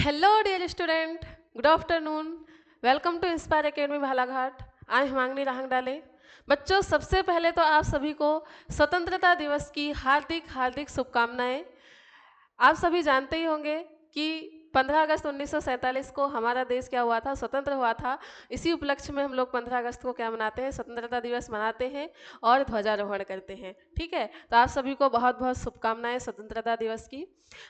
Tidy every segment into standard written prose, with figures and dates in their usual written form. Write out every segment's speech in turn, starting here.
Hello, dear student. Good afternoon. Welcome to Inspire Academy Balaghat. I am हिमांगनी Rahangdale. बच्चों, सबसे पहले तो आप सभी को स्वतंत्रता दिवस की हार्दिक हार्दिक शुभकामनाएं। आप सभी जानते ही होंगे कि 15 अगस्त 1947 को हमारा देश क्या हुआ था, स्वतंत्र हुआ था। इसी उपलक्ष्य में हम लोग 15 अगस्त को क्या मनाते हैं, स्वतंत्रता दिवस मनाते हैं और ध्वजारोहण करते हैं। ठीक है, तो आप सभी को बहुत बहुत शुभकामनाएं स्वतंत्रता दिवस की।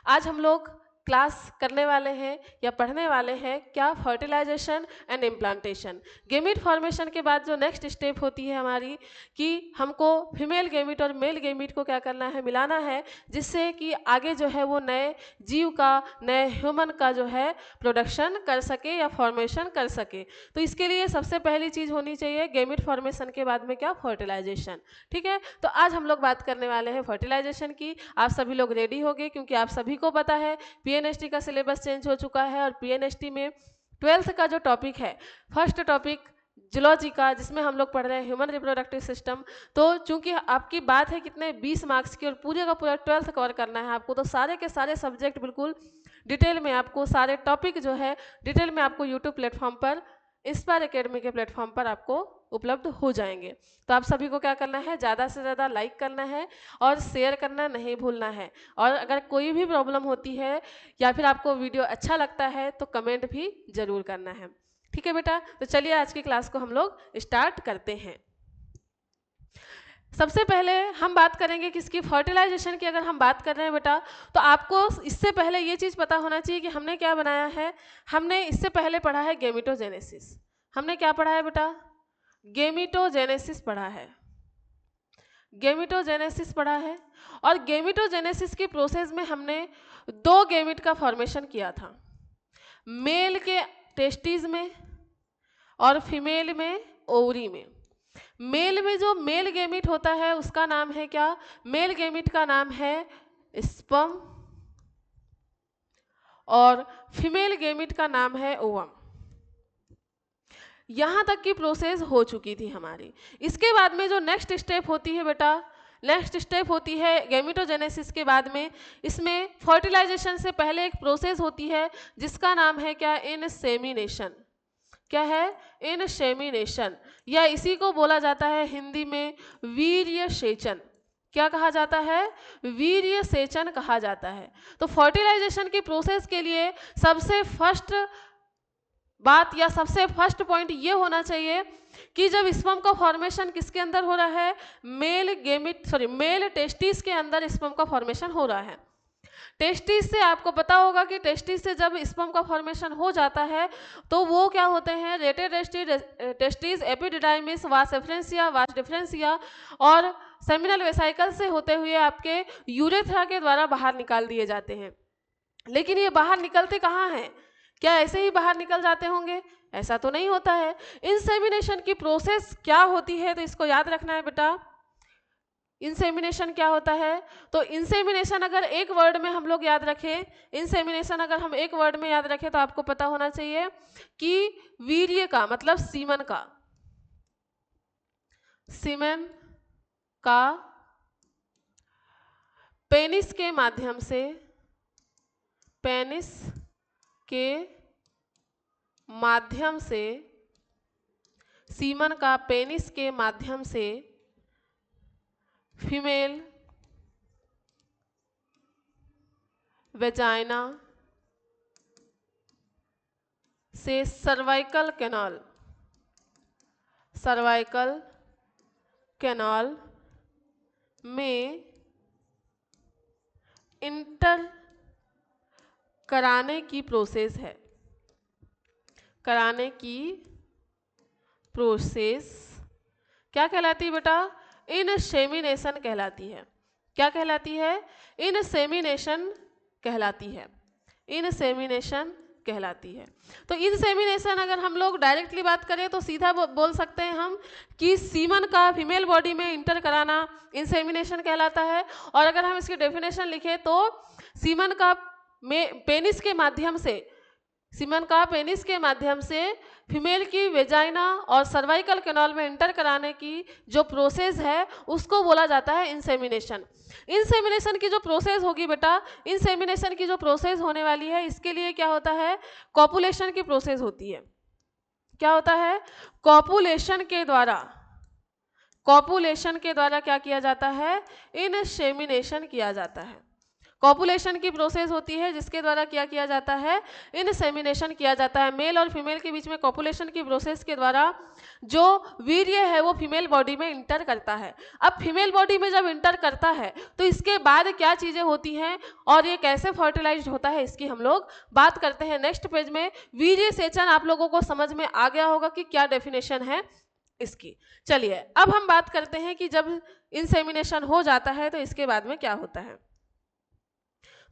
आज हम लोग क्लास करने वाले हैं या पढ़ने वाले हैं क्या, fertilisation and implantation. Gamete formation के बाद जो नेक्स्ट स्टेप होती है हमारी कि हमको फीमेल गेमिट और मेल गेमिट को क्या करना है, मिलाना है, जिससे कि आगे जो है वो नए जीव का, नए ह्यूमन का जो है प्रोडक्शन कर सके या फॉर्मेशन कर सके। तो इसके लिए सबसे पहली चीज़ होनी चाहिए गेमिट फॉर्मेशन के बाद में क्या, फर्टिलाइजेशन। ठीक है, तो आज हम लोग बात करने वाले हैं फर्टिलाइजेशन की। आप सभी लोग रेडी हो गए, क्योंकि आप सभी को पता है पीएनएसटी का सिलेबस चेंज हो चुका है और पीएनएसटी में 12th का जो टॉपिक है, फर्स्ट टॉपिक जूलॉजी का, जिसमें हम लोग पढ़ रहे हैं ह्यूमन रिप्रोडक्टिव सिस्टम। तो चूंकि आपकी बात है कितने 20 मार्क्स की और पूरे का पूरा 12th कवर करना है आपको, तो सारे के सारे सब्जेक्ट बिल्कुल डिटेल में आपको, सारे टॉपिक जो है डिटेल में आपको यूट्यूब प्लेटफॉर्म पर, इंस्पायर एकेडमी के प्लेटफॉर्म पर आपको उपलब्ध हो जाएंगे। तो आप सभी को क्या करना है, ज़्यादा से ज़्यादा लाइक करना है और शेयर करना नहीं भूलना है। और अगर कोई भी प्रॉब्लम होती है या फिर आपको वीडियो अच्छा लगता है तो कमेंट भी ज़रूर करना है। ठीक है बेटा, तो चलिए आज की क्लास को हम लोग स्टार्ट करते हैं। सबसे पहले हम बात करेंगे किसकी, फर्टिलाइजेशन की। अगर हम बात कर रहे हैं बेटा, तो आपको इससे पहले ये चीज़ पता होना चाहिए कि हमने क्या बनाया है। हमने इससे पहले पढ़ा है गेमिटोजेनेसिस। हमने क्या पढ़ा है बेटा, गेमिटोजेनेसिस पढ़ा है। गेमिटोजेनेसिस पढ़ा है और गेमिटोजेनेसिस की प्रोसेस में हमने 2 गेमिट का फॉर्मेशन किया था, मेल के टेस्टिस में और फीमेल में ओवरी में। मेल में जो मेल गेमिट होता है उसका नाम है क्या, मेल गेमिट का नाम है स्पर्म और फीमेल गेमिट का नाम है ओवम। यहाँ तक की प्रोसेस हो चुकी थी हमारी। इसके बाद में जो नेक्स्ट स्टेप होती है बेटा, नेक्स्ट स्टेप होती है गेमिटोजेनेसिस के बाद में, इसमें फर्टिलाइजेशन से पहले एक प्रोसेस होती है जिसका नाम है क्या, इनसेमिनेशन। क्या है, इनसेमिनेशन, या इसी को बोला जाता है हिंदी में वीर्य सेचन। क्या कहा जाता है, वीर्य सेचन कहा जाता है। तो फर्टिलाइजेशन की प्रोसेस के लिए सबसे फर्स्ट बात या सबसे फर्स्ट पॉइंट ये होना चाहिए कि जब स्पर्म का फॉर्मेशन किसके अंदर हो रहा है, मेल टेस्टिस के अंदर स्पर्म का फॉर्मेशन हो रहा है। टेस्टिस से आपको पता होगा कि टेस्टिस से जब स्पर्म का फॉर्मेशन हो जाता है तो वो क्या होते हैं, रेटेड टेस्टिस, एपिडिडाइमिस, वास एफरेंसिया, वास डिफरेंसिया और सेमिनल वेसाइकल से होते हुए आपके यूरेथ्रा के द्वारा बाहर निकाल दिए जाते हैं। लेकिन ये बाहर निकलते कहाँ हैं, क्या ऐसे ही बाहर निकल जाते होंगे, ऐसा तो नहीं होता है। इंसेमिनेशन की प्रोसेस क्या होती है, तो इसको याद रखना है बेटा। इंसेमिनेशन क्या होता है, तो इंसेमिनेशन अगर एक वर्ड में हम लोग याद रखें, इंसेमिनेशन अगर हम एक वर्ड में याद रखें तो आपको पता होना चाहिए कि वीर्य का मतलब सीमन का, सीमेन का पेनिस के माध्यम से, पेनिस के माध्यम से, सीमन का पेनिस के माध्यम से फीमेल वेजाइना से सर्वाइकल कैनाल, सर्वाइकल कैनाल में इंटर कराने की प्रोसेस है, कराने की प्रोसेस क्या कहलाती है बेटा, इनसेमिनेशन कहलाती है। क्या कहलाती है, इनसेमिनेशन कहलाती है, इनसेमिनेशन कहलाती है। तो इनसेमिनेशन अगर हम लोग डायरेक्टली बात करें तो सीधा बोल सकते हैं हम कि सीमन का फीमेल बॉडी में इंटर कराना इंसेमिनेशन कहलाता है। और अगर हम इसकी डेफिनेशन लिखें तो सीमन का पेनिस के माध्यम से सीमन का पेनिस के माध्यम से फीमेल की वेजाइना और सर्वाइकल कैनाल में इंटर कराने की जो प्रोसेस है उसको बोला जाता है इंसेमिनेशन। इंसेमिनेशन की जो प्रोसेस होगी बेटा, इंसेमिनेशन की जो प्रोसेस होने वाली है इसके लिए क्या होता है, कॉपुलेशन की प्रोसेस होती है। क्या होता है, कॉपुलेशन के द्वारा क्या किया जाता है, इंसेमिनेशन किया जाता है। कॉपुलेशन की प्रोसेस होती है जिसके द्वारा क्या किया जाता है, इंसेमिनेशन किया जाता है। मेल और फीमेल के बीच में कॉपुलेशन की प्रोसेस के द्वारा जो वीर्य है वो फीमेल बॉडी में इंटर करता है। अब फीमेल बॉडी में जब इंटर करता है तो इसके बाद क्या चीज़ें होती हैं और ये कैसे फर्टिलाइज्ड होता है इसकी हम लोग बात करते हैं नेक्स्ट पेज में। वीर्य सेचन आप लोगों को समझ में आ गया होगा कि क्या डेफिनेशन है इसकी। चलिए अब हम बात करते हैं कि जब इंसेमिनेशन हो जाता है तो इसके बाद में क्या होता है।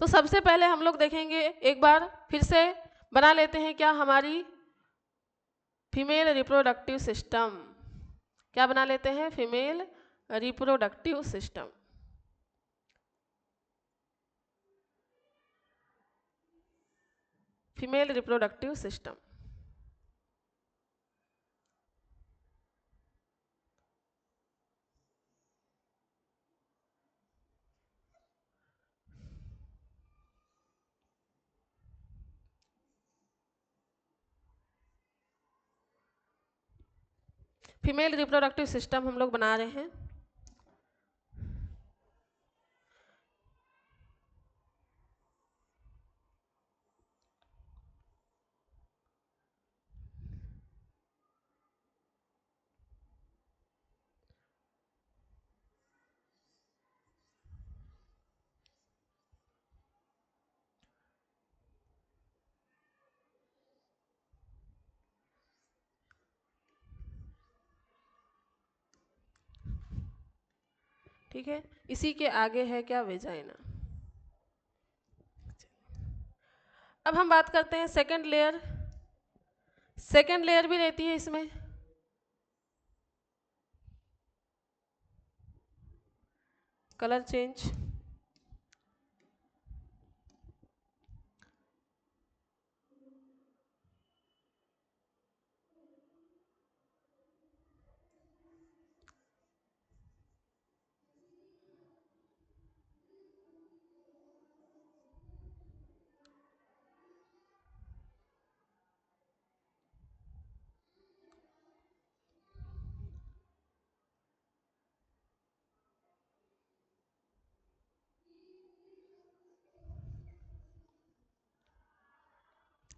तो सबसे पहले हम लोग देखेंगे, एक बार फिर से बना लेते हैं क्या, हमारी फीमेल रिप्रोडक्टिव सिस्टम। क्या बना लेते हैं, female reproductive system. Female reproductive system. Female reproductive system हम लोग बना रहे हैं। ठीक है, इसी के आगे है क्या, वेजाइना। अब हम बात करते हैं सेकंड लेयर। सेकंड लेयर भी रहती है इसमें। Colour change.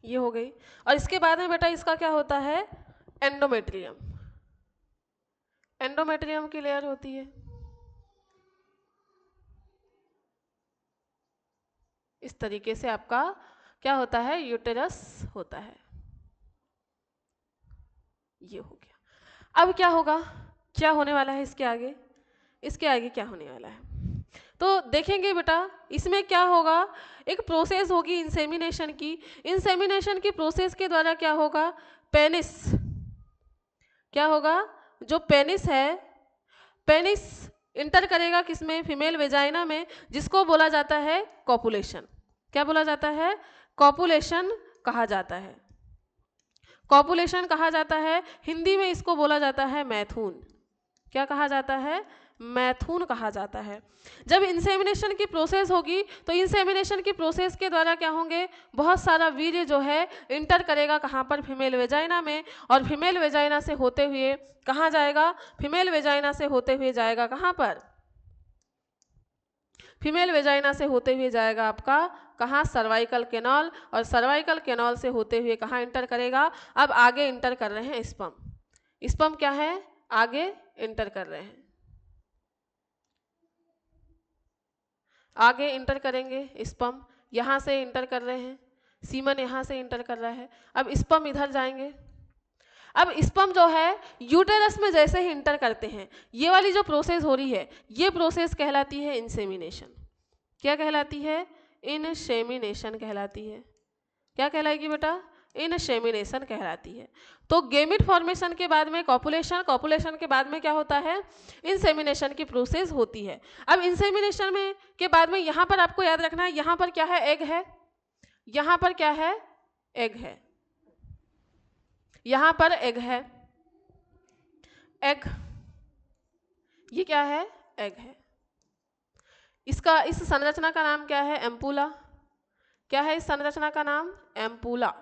ये हो गई। और इसके बाद में बेटा इसका क्या होता है, एंडोमेट्रियम। एंडोमेट्रियम की लेयर होती है। इस तरीके से आपका क्या होता है, यूटेरस होता है। ये हो गया। अब क्या होगा, क्या होने वाला है इसके आगे, इसके आगे क्या होने वाला है तो देखेंगे बेटा। इसमें क्या होगा, एक प्रोसेस होगी इंसेमिनेशन की। इंसेमिनेशन की प्रोसेस के द्वारा क्या होगा, पेनिस, क्या होगा, जो पेनिस है, पेनिस इंटर करेगा किसमें, फीमेल वेजाइना में, जिसको बोला जाता है कॉपुलेशन। क्या बोला जाता है, कॉपुलेशन कहा जाता है। कॉपुलेशन कहा जाता है, हिंदी में इसको बोला जाता है मैथुन। क्या कहा जाता है, मैथुन कहा जाता है। जब इंसेमिनेशन की प्रोसेस होगी तो इंसेमिनेशन की प्रोसेस के द्वारा क्या होंगे, बहुत सारा वीर्य जो है इंटर करेगा कहाँ पर, फीमेल वेजाइना में। और फीमेल वेजाइना से होते हुए कहाँ जाएगा, फीमेल वेजाइना से होते हुए जाएगा कहाँ पर, फीमेल वेजाइना से होते हुए जाएगा आपका कहाँ, सर्वाइकल कैनाल। और सर्वाइकल कैनाल से होते हुए कहाँ इंटर करेगा, अब आगे इंटर कर रहे हैं स्पर्म। स्पर्म क्या है, आगे इंटर कर रहे हैं, आगे इंटर करेंगे स्पर्म, यहाँ से इंटर कर रहे हैं, सीमन यहाँ से इंटर कर रहा है। अब स्पर्म इधर जाएंगे। अब स्पर्म जो है यूटेरस में जैसे ही इंटर करते हैं, ये वाली जो प्रोसेस हो रही है ये प्रोसेस कहलाती है इंसेमिनेशन। क्या कहलाती है, इनसेमिनेशन कहलाती है। क्या कहलाएगी बेटा, इनसेमिनेशन कहलाती है। तो गेमिट फॉर्मेशन के बाद में कॉपुलेशन, कॉपुलेशन के बाद में क्या होता है, इंसेमिनेशन की प्रोसेस होती है। अब इंसेमिनेशन में के बाद में यहाँ पर आपको याद रखना है, यहाँ पर क्या है, एग है, यहाँ पर क्या है, एग है, यहां पर एग है, एग, ये क्या है, एग है। इसका, इस संरचना का नाम क्या है, एम्पूला। क्या है इस संरचना का नाम, एम्पूला।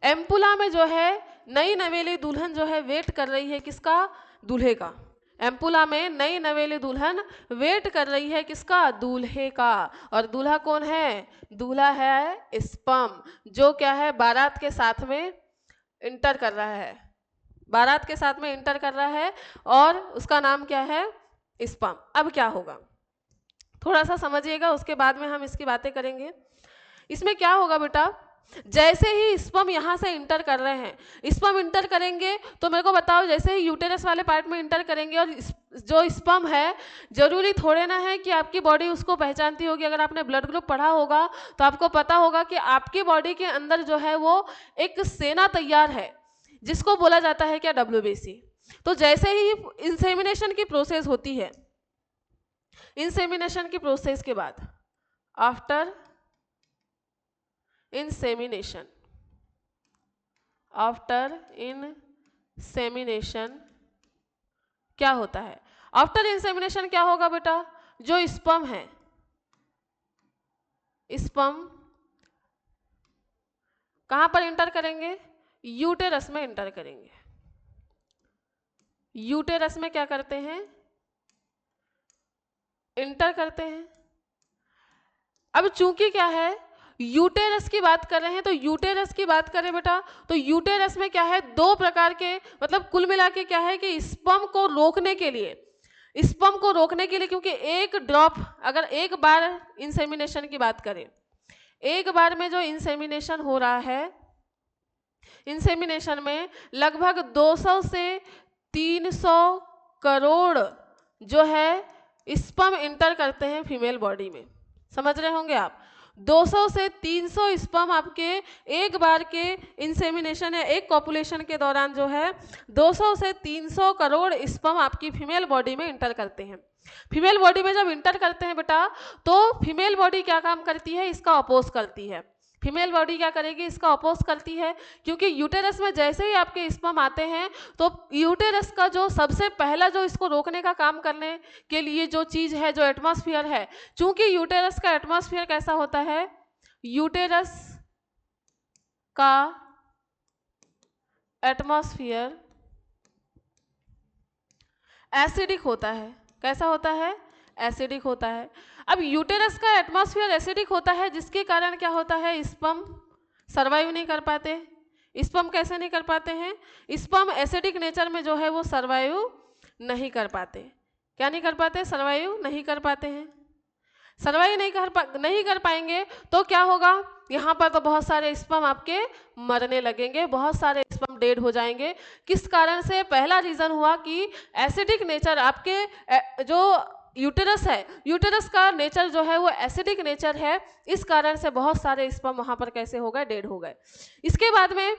एम्पूला में जो है नई नवेली दुल्हन जो है वेट कर रही है किसका, दूल्हे का। एम्पूला में नई नवेली दुल्हन वेट कर रही है किसका, दूल्हे का। और दूल्हा कौन है, दूल्हा है स्पर्म, जो क्या है बारात के साथ में इंटर कर रहा है, बारात के साथ में इंटर कर रहा है, और उसका नाम क्या है, स्पर्म। अब क्या होगा थोड़ा सा समझिएगा, उसके बाद में हम इसकी बातें करेंगे। इसमें क्या होगा बेटा, जैसे ही स्पर्म यहाँ से इंटर कर रहे हैं, स्पर्म इंटर करेंगे तो मेरे को बताओ, जैसे ही यूटेरस वाले पार्ट में इंटर करेंगे, और जो स्पर्म है जरूरी थोड़े ना है कि आपकी बॉडी उसको पहचानती होगी। अगर आपने ब्लड ग्रुप पढ़ा होगा तो आपको पता होगा कि आपकी बॉडी के अंदर जो है वो एक सेना तैयार है जिसको बोला जाता है क्या, WBC। तो जैसे ही इंसेमिनेशन की प्रोसेस होती है, इंसेमिनेशन की प्रोसेस के बाद, आफ्टर इंसेमिनेशन, आफ्टर इंसेमिनेशन क्या होता है, आफ्टर इंसेमिनेशन क्या होगा बेटा, जो स्पर्म है, स्पर्म कहां पर इंटर करेंगे, यूटेरस में इंटर करेंगे। यूटेरस में क्या करते हैं, इंटर करते हैं। अब चूंकि क्या है, यूटेरस की बात कर रहे हैं, तो यूटेरस की बात करें बेटा, तो यूटेरस में क्या है, दो प्रकार के, मतलब कुल मिला के क्या है कि स्पर्म को रोकने के लिए, स्पर्म को रोकने के लिए, क्योंकि एक ड्रॉप, अगर एक बार इंसेमिनेशन की बात करें, एक बार में जो इंसेमिनेशन हो रहा है, इंसेमिनेशन में लगभग 200 से 300 करोड़ जो है स्पर्म इंटर करते हैं फीमेल बॉडी में। समझ रहे होंगे आप, 200 से 300 स्पर्म आपके एक बार के इंसेमिनेशन या एक कॉपुलेशन के दौरान जो है 200 से 300 करोड़ स्पर्म आपकी फीमेल बॉडी में इंटर करते हैं। फीमेल बॉडी में जब इंटर करते हैं बेटा, तो फीमेल बॉडी क्या काम करती है, इसका अपोज करती है। फीमेल बॉडी क्या करेगी, इसका अपोज करती है, क्योंकि यूटेरस में जैसे ही आपके स्पर्म आते हैं तो यूटेरस का जो सबसे पहला जो इसको रोकने का काम करने के लिए जो चीज है, जो एटमॉस्फेयर है, चूंकि यूटेरस का एटमॉस्फेयर कैसा होता है, यूटेरस का एटमॉस्फेयर एसिडिक होता है। कैसा होता है, एसिडिक होता है। अब यूटेरस का एटमॉस्फेयर एसिडिक होता है, जिसके कारण क्या होता है, स्पर्म सर्वाइव नहीं कर पाते। स्पर्म कैसे नहीं कर पाते हैं, स्पर्म एसिडिक नेचर में जो है वो सर्वाइव नहीं कर पाते। क्या नहीं कर पाते, सर्वाइव नहीं कर पाते हैं। सर्वाइव नहीं कर पाएंगे तो क्या होगा, यहाँ पर तो बहुत सारे स्पर्म आपके मरने लगेंगे, बहुत सारे स्पर्म डेड हो जाएंगे। किस कारण से, पहला रीजन हुआ कि एसिडिक नेचर आपके जो यूटेरस है, यूटेरस का नेचर जो है वो एसिडिक नेचर है, इस कारण से बहुत सारे स्पर्म वहां पर कैसे हो गए, डेड हो गए। इसके बाद में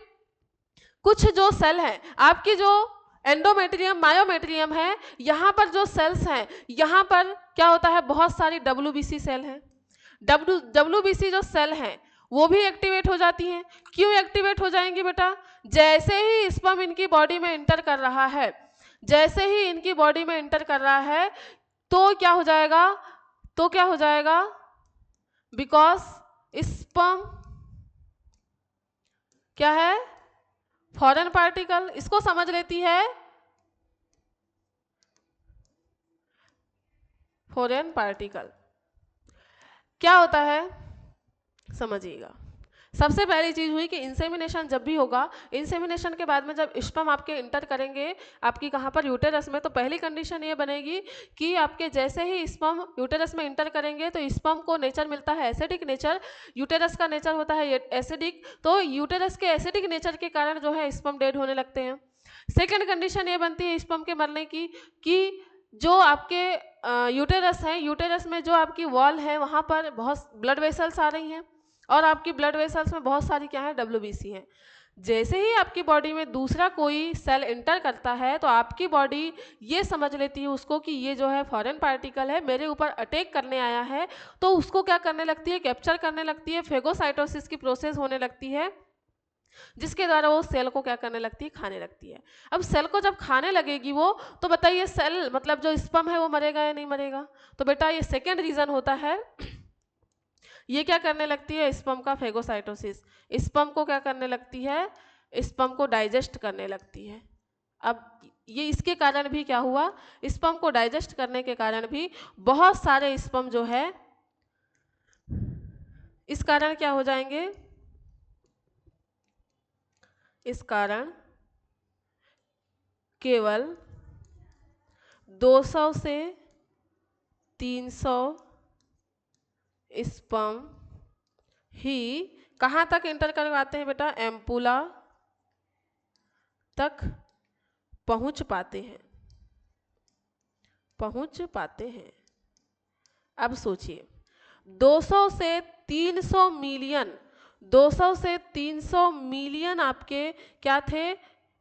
कुछ जो सेल हैं आपकी, जो एंडोमेट्रियम मायोमेट्रियम है, यहाँ पर जो सेल्स हैं, यहाँ पर क्या होता है, बहुत सारी WBC सेल हैं। WBC जो सेल हैं वो भी एक्टिवेट हो जाती हैं। क्यों एक्टिवेट हो जाएंगी बेटा, जैसे ही स्पर्म इनकी बॉडी में इंटर कर रहा है, जैसे ही इनकी बॉडी में इंटर कर रहा है तो क्या हो जाएगा, तो क्या हो जाएगा, बिकॉज स्पर्म क्या है, फॉरेन पार्टिकल, इसको समझ लेती है फॉरेन पार्टिकल। क्या होता है समझिएगा। सबसे पहली चीज हुई कि इंसेमिनेशन जब भी होगा, इंसेमिनेशन के बाद में जब स्पर्म आपके इंटर करेंगे आपकी कहाँ पर, यूटेरस में, तो पहली कंडीशन ये बनेगी कि आपके जैसे ही स्पर्म यूटेरस में इंटर करेंगे तो स्पर्म को नेचर मिलता है एसिडिक नेचर, यूटेरस का नेचर होता है एसिडिक, तो यूटेरस के एसिडिक नेचर के कारण जो है स्पर्म डेड होने लगते हैं। सेकेंड कंडीशन ये बनती है स्पर्म के मरने की कि जो आपके यूटेरस है, यूटेरस में जो आपकी वॉल है वहाँ पर बहुत ब्लड वेसल्स आ रही हैं, और आपकी ब्लड वेसल्स में बहुत सारी क्या है, WBC हैं। जैसे ही आपकी बॉडी में दूसरा कोई सेल इंटर करता है तो आपकी बॉडी ये समझ लेती है उसको कि ये जो है फॉरेन पार्टिकल है, मेरे ऊपर अटैक करने आया है, तो उसको क्या करने लगती है, कैप्चर करने लगती है, फेगोसाइटोसिस की प्रोसेस होने लगती है, जिसके द्वारा वो सेल को क्या करने लगती है, खाने लगती है। अब सेल को जब खाने लगेगी वो, तो बताइए सेल मतलब जो स्पर्म है वो मरेगा या नहीं मरेगा? तो बेटा ये सेकेंड रीजन होता है, ये क्या करने लगती है, स्पर्म का फेगोसाइटोसिस। स्पर्म को क्या करने लगती है, स्पर्म को डाइजेस्ट करने लगती है। अब ये इसके कारण भी क्या हुआ, स्पर्म को डाइजेस्ट करने के कारण भी बहुत सारे स्पर्म जो है इस कारण क्या हो जाएंगे, इस कारण केवल 200 से 300 स्पर्म ही कहाँ तक इंटर करवाते हैं बेटा, एम्पुला तक पहुंच पाते हैं, पहुंच पाते हैं। अब सोचिए 200 से 300 मिलियन, 200 से 300 मिलियन आपके क्या थे,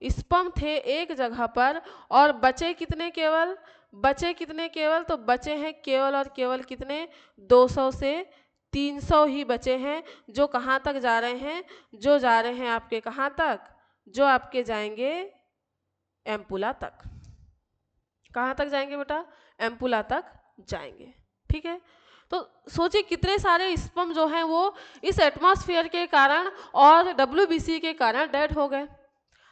स्पर्म थे एक जगह पर, और बचे कितने केवल, बचे कितने केवल, तो बचे हैं केवल और केवल कितने, 200 से 300 ही बचे हैं, जो कहाँ तक जा रहे हैं, जो जा रहे हैं आपके कहाँ तक, जो आपके जाएंगे एम्पुला तक। कहाँ तक जाएंगे बेटा, एम्पुला तक जाएंगे। ठीक है, तो सोचिए कितने सारे स्पर्म जो हैं वो इस एटमॉस्फेयर के कारण और WBC के कारण डेड हो गए।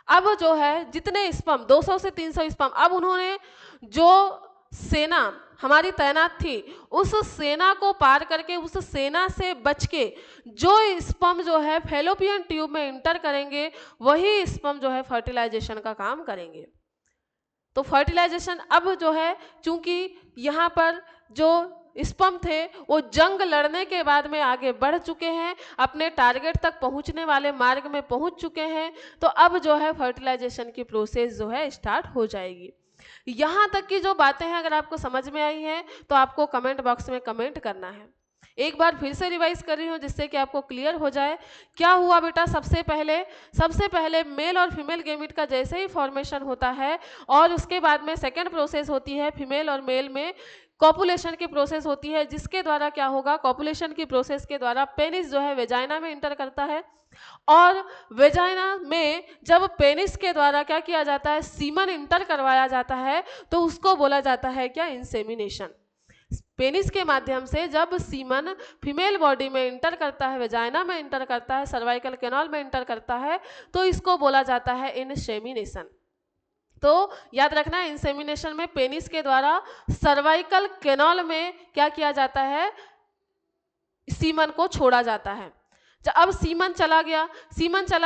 अब जो है जितने स्पर्म 200 से 300 स्पर्म, अब उन्होंने जो सेना हमारी तैनात थी उस सेना को पार करके, उस सेना से बच के जो स्पर्म जो है फैलोपियन ट्यूब में इंटर करेंगे, वही स्पर्म जो है फर्टिलाइजेशन का काम करेंगे। तो फर्टिलाइजेशन अब जो है, चूंकि यहाँ पर जो स्पर्म थे वो जंग लड़ने के बाद में आगे बढ़ चुके हैं, अपने टारगेट तक पहुंचने वाले मार्ग में पहुंच चुके हैं, तो अब जो है फर्टिलाइजेशन की प्रोसेस जो है स्टार्ट हो जाएगी। यहाँ तक की जो बातें हैं अगर आपको समझ में आई हैं तो आपको कमेंट बॉक्स में कमेंट करना है। एक बार फिर से रिवाइज कर रही हूँ जिससे कि आपको क्लियर हो जाए। क्या हुआ बेटा, सबसे पहले मेल और फीमेल गेमिट का जैसे ही फॉर्मेशन होता है और उसके बाद में सेकेंड प्रोसेस होती है फीमेल और मेल में कॉपुलेशन की प्रोसेस होती है, जिसके द्वारा क्या होगा, कॉपुलेशन की प्रोसेस के द्वारा पेनिस जो है वेजाइना में इंटर करता है, और वेजाइना में जब पेनिस के द्वारा क्या किया जाता है, सीमन इंटर करवाया जाता है, तो उसको बोला जाता है क्या, इंसेमिनेशन। पेनिस के माध्यम से जब सीमन फीमेल बॉडी में इंटर करता है, वेजाइना में इंटर करता है, सर्वाइकल कैनाल में इंटर करता है, तो इसको बोला जाता है इंसेमिनेशन। तो याद रखना है, इंसेमिनेशन में पेनिस के द्वारा सर्वाइकल कैनाल में क्या किया जाता है, सीमन को छोड़ा जाता है। अब सीमन चला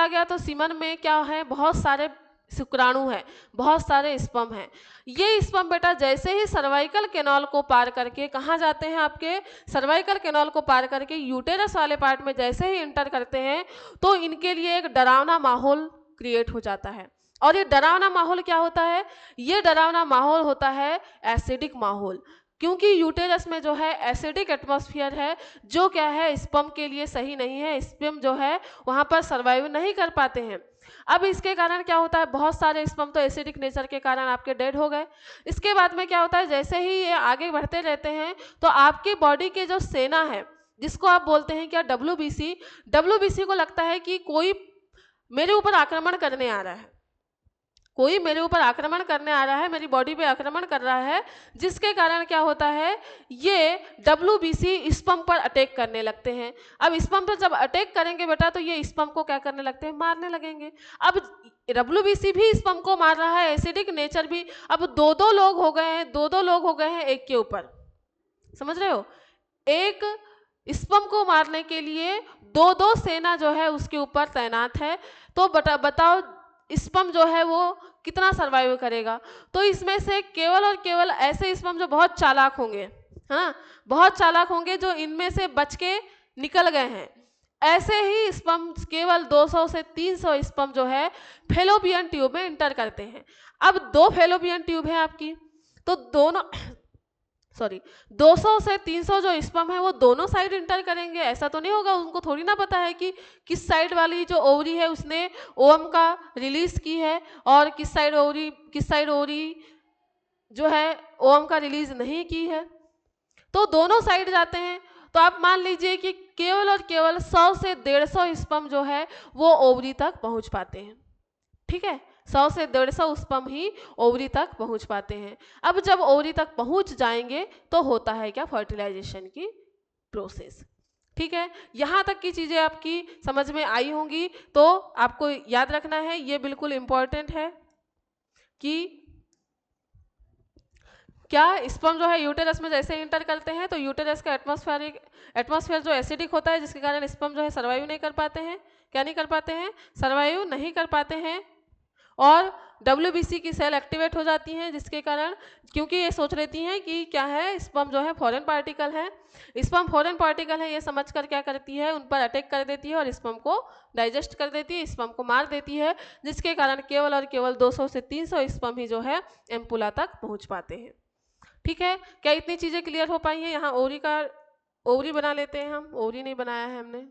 गया तो सीमन में क्या है, बहुत सारे शुक्राणु है, बहुत सारे स्पर्म हैं। ये स्पर्म बेटा जैसे ही सर्वाइकल कैनाल को पार करके कहाँ जाते हैं, आपके सर्वाइकल कैनाल को पार करके यूटेरस वाले पार्ट में जैसे ही इंटर करते हैं, तो इनके लिए एक डरावना माहौल क्रिएट हो जाता है। और ये डरावना माहौल क्या होता है, ये डरावना माहौल होता है एसिडिक माहौल, क्योंकि यूटेरस में जो है एसिडिक एटमॉस्फेयर है, जो क्या है स्पर्म के लिए सही नहीं है, स्पर्म जो है वहाँ पर सर्वाइव नहीं कर पाते हैं। अब इसके कारण क्या होता है, बहुत सारे स्पर्म तो एसिडिक नेचर के कारण आपके डेड हो गए। इसके बाद में क्या होता है, जैसे ही ये आगे बढ़ते रहते हैं तो आपकी बॉडी के जो सेना है, जिसको आप बोलते हैं क्या, WBC को लगता है कि कोई मेरे ऊपर आक्रमण करने आ रहा है, कोई मेरे ऊपर आक्रमण करने आ रहा है, मेरी बॉडी पे आक्रमण कर रहा है, जिसके कारण क्या होता है, ये WBC स्पर्म पर अटैक करने लगते हैं। अब स्पर्म पर जब अटैक करेंगे बेटा, तो ये स्पर्म को क्या करने लगते हैं, मारने लगेंगे। अब WBC भी स्पर्म को मार रहा है, एसिडिक नेचर भी। अब दो लोग हो गए हैं एक के ऊपर, समझ रहे हो, एक स्पर्म को मारने के लिए दो सेना जो है उसके ऊपर तैनात है। तो बताओ स्पर्म जो है वो कितना सर्वाइव करेगा। तो इसमें से केवल और केवल ऐसे स्पर्म जो बहुत चालाक होंगे, हाँ, बहुत चालाक होंगे, जो इनमें से बच के निकल गए हैं, ऐसे ही स्पर्म केवल 200 से 300 स्पर्म जो है फैलोपियन ट्यूब में इंटर करते हैं। अब 2 फैलोपियन ट्यूब है आपकी, तो सॉरी 200 से 300 जो स्पर्म है वो दोनों साइड इंटर करेंगे, ऐसा तो नहीं होगा। उनको थोड़ी ना पता है कि किस साइड वाली जो ओवरी है उसने ओवम का रिलीज की है और किस साइड ओवरी जो है ओवम का रिलीज नहीं की है। तो दोनों साइड जाते हैं। तो आप मान लीजिए कि केवल और केवल 100 से 150 स्पर्म जो है वो ओवरी तक पहुंच पाते हैं। ठीक है, 100 से 150 स्पर्म ही ओवरी तक पहुंच पाते हैं। अब जब ओवरी तक पहुंच जाएंगे तो होता है क्या, फर्टिलाइजेशन की प्रोसेस। ठीक है, यहां तक की चीजें आपकी समझ में आई होंगी। तो आपको याद रखना है, ये बिल्कुल इंपॉर्टेंट है कि क्या स्पर्म जो है यूटेरस में जैसे इंटर करते हैं तो यूटेरस का एटमॉस्फेयर जो एसिडिक होता है, जिसके कारण स्पर्म जो है सर्वाइव नहीं कर पाते हैं। क्या नहीं कर पाते हैं? सर्वाइव नहीं कर पाते हैं। और WBC की सेल एक्टिवेट हो जाती हैं, जिसके कारण, क्योंकि ये सोच लेती हैं कि क्या है, स्पर्म जो है फॉरेन पार्टिकल है, स्पर्म फॉरेन पार्टिकल है, ये समझकर क्या करती है, उन पर अटैक कर देती है और स्पर्म को डाइजेस्ट कर देती है, स्पर्म को मार देती है, जिसके कारण केवल और केवल 200 से 300 स्पर्म ही जो है एम्पुला तक पहुंच पाते हैं। ठीक है, क्या इतनी चीजें क्लियर हो पाई हैं? यहाँ ओवरी बना लेते हैं हम, ओवरी नहीं बनाया है हमने।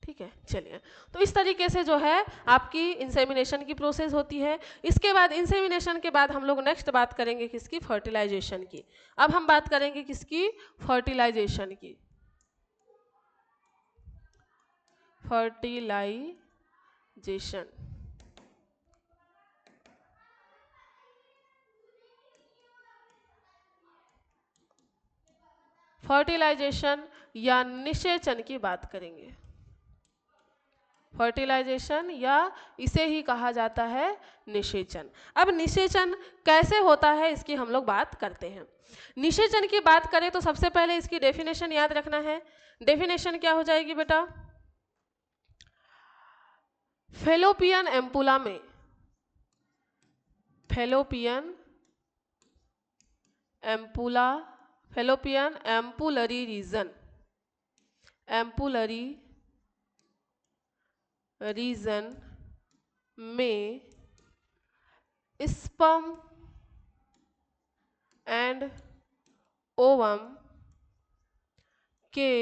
ठीक है, चलिए। तो इस तरीके से जो है आपकी इंसेमिनेशन की प्रोसेस होती है। इसके बाद इंसेमिनेशन के बाद हम लोग नेक्स्ट बात करेंगे किसकी? फर्टिलाइजेशन की। अब हम बात करेंगे किसकी? फर्टिलाइजेशन की। फर्टिलाइजेशन। फर्टिलाइजेशन या निषेचन की बात करेंगे। फर्टिलाइजेशन या इसे ही कहा जाता है निषेचन। अब निषेचन कैसे होता है इसकी हम लोग बात करते हैं। निषेचन की बात करें तो सबसे पहले इसकी डेफिनेशन याद रखना है। डेफिनेशन क्या हो जाएगी बेटा? फेलोपियन एम्पुला में, fallopian ampulla, fallopian ampullary region, ampullary region में स्पर्म एंड ओवम के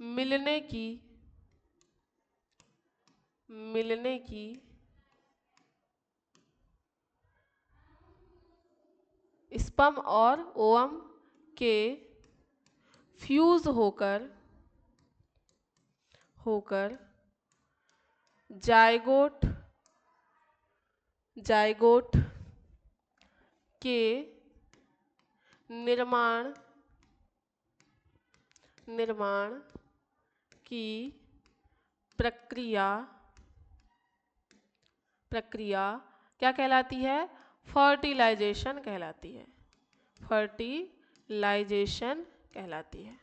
मिलने की स्पर्म और ओवम के फ्यूज होकर जायगोट के निर्माण की प्रक्रिया क्या कहलाती है? फर्टिलाइजेशन कहलाती है। फर्टिलाइजेशन कहलाती है।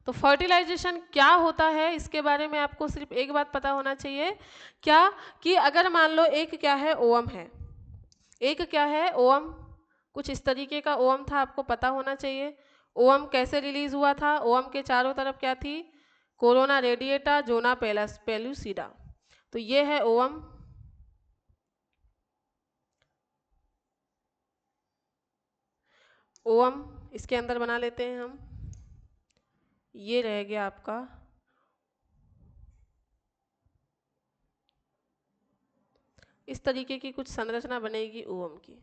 तो फर्टिलाइजेशन क्या होता है इसके बारे में आपको सिर्फ एक बात पता होना चाहिए, क्या कि अगर मान लो एक क्या है, ओवम है, एक क्या है, ओवम, कुछ इस तरीके का ओवम था, आपको पता होना चाहिए। ओवम कैसे रिलीज हुआ था? ओवम के चारों तरफ क्या थी? Corona radiata, zona pellucida. तो ये है ओवम। ओवम इसके अंदर बना लेते हैं हम। ये रह गया आपका इस तरीके की कुछ संरचना बनेगी ओवम की।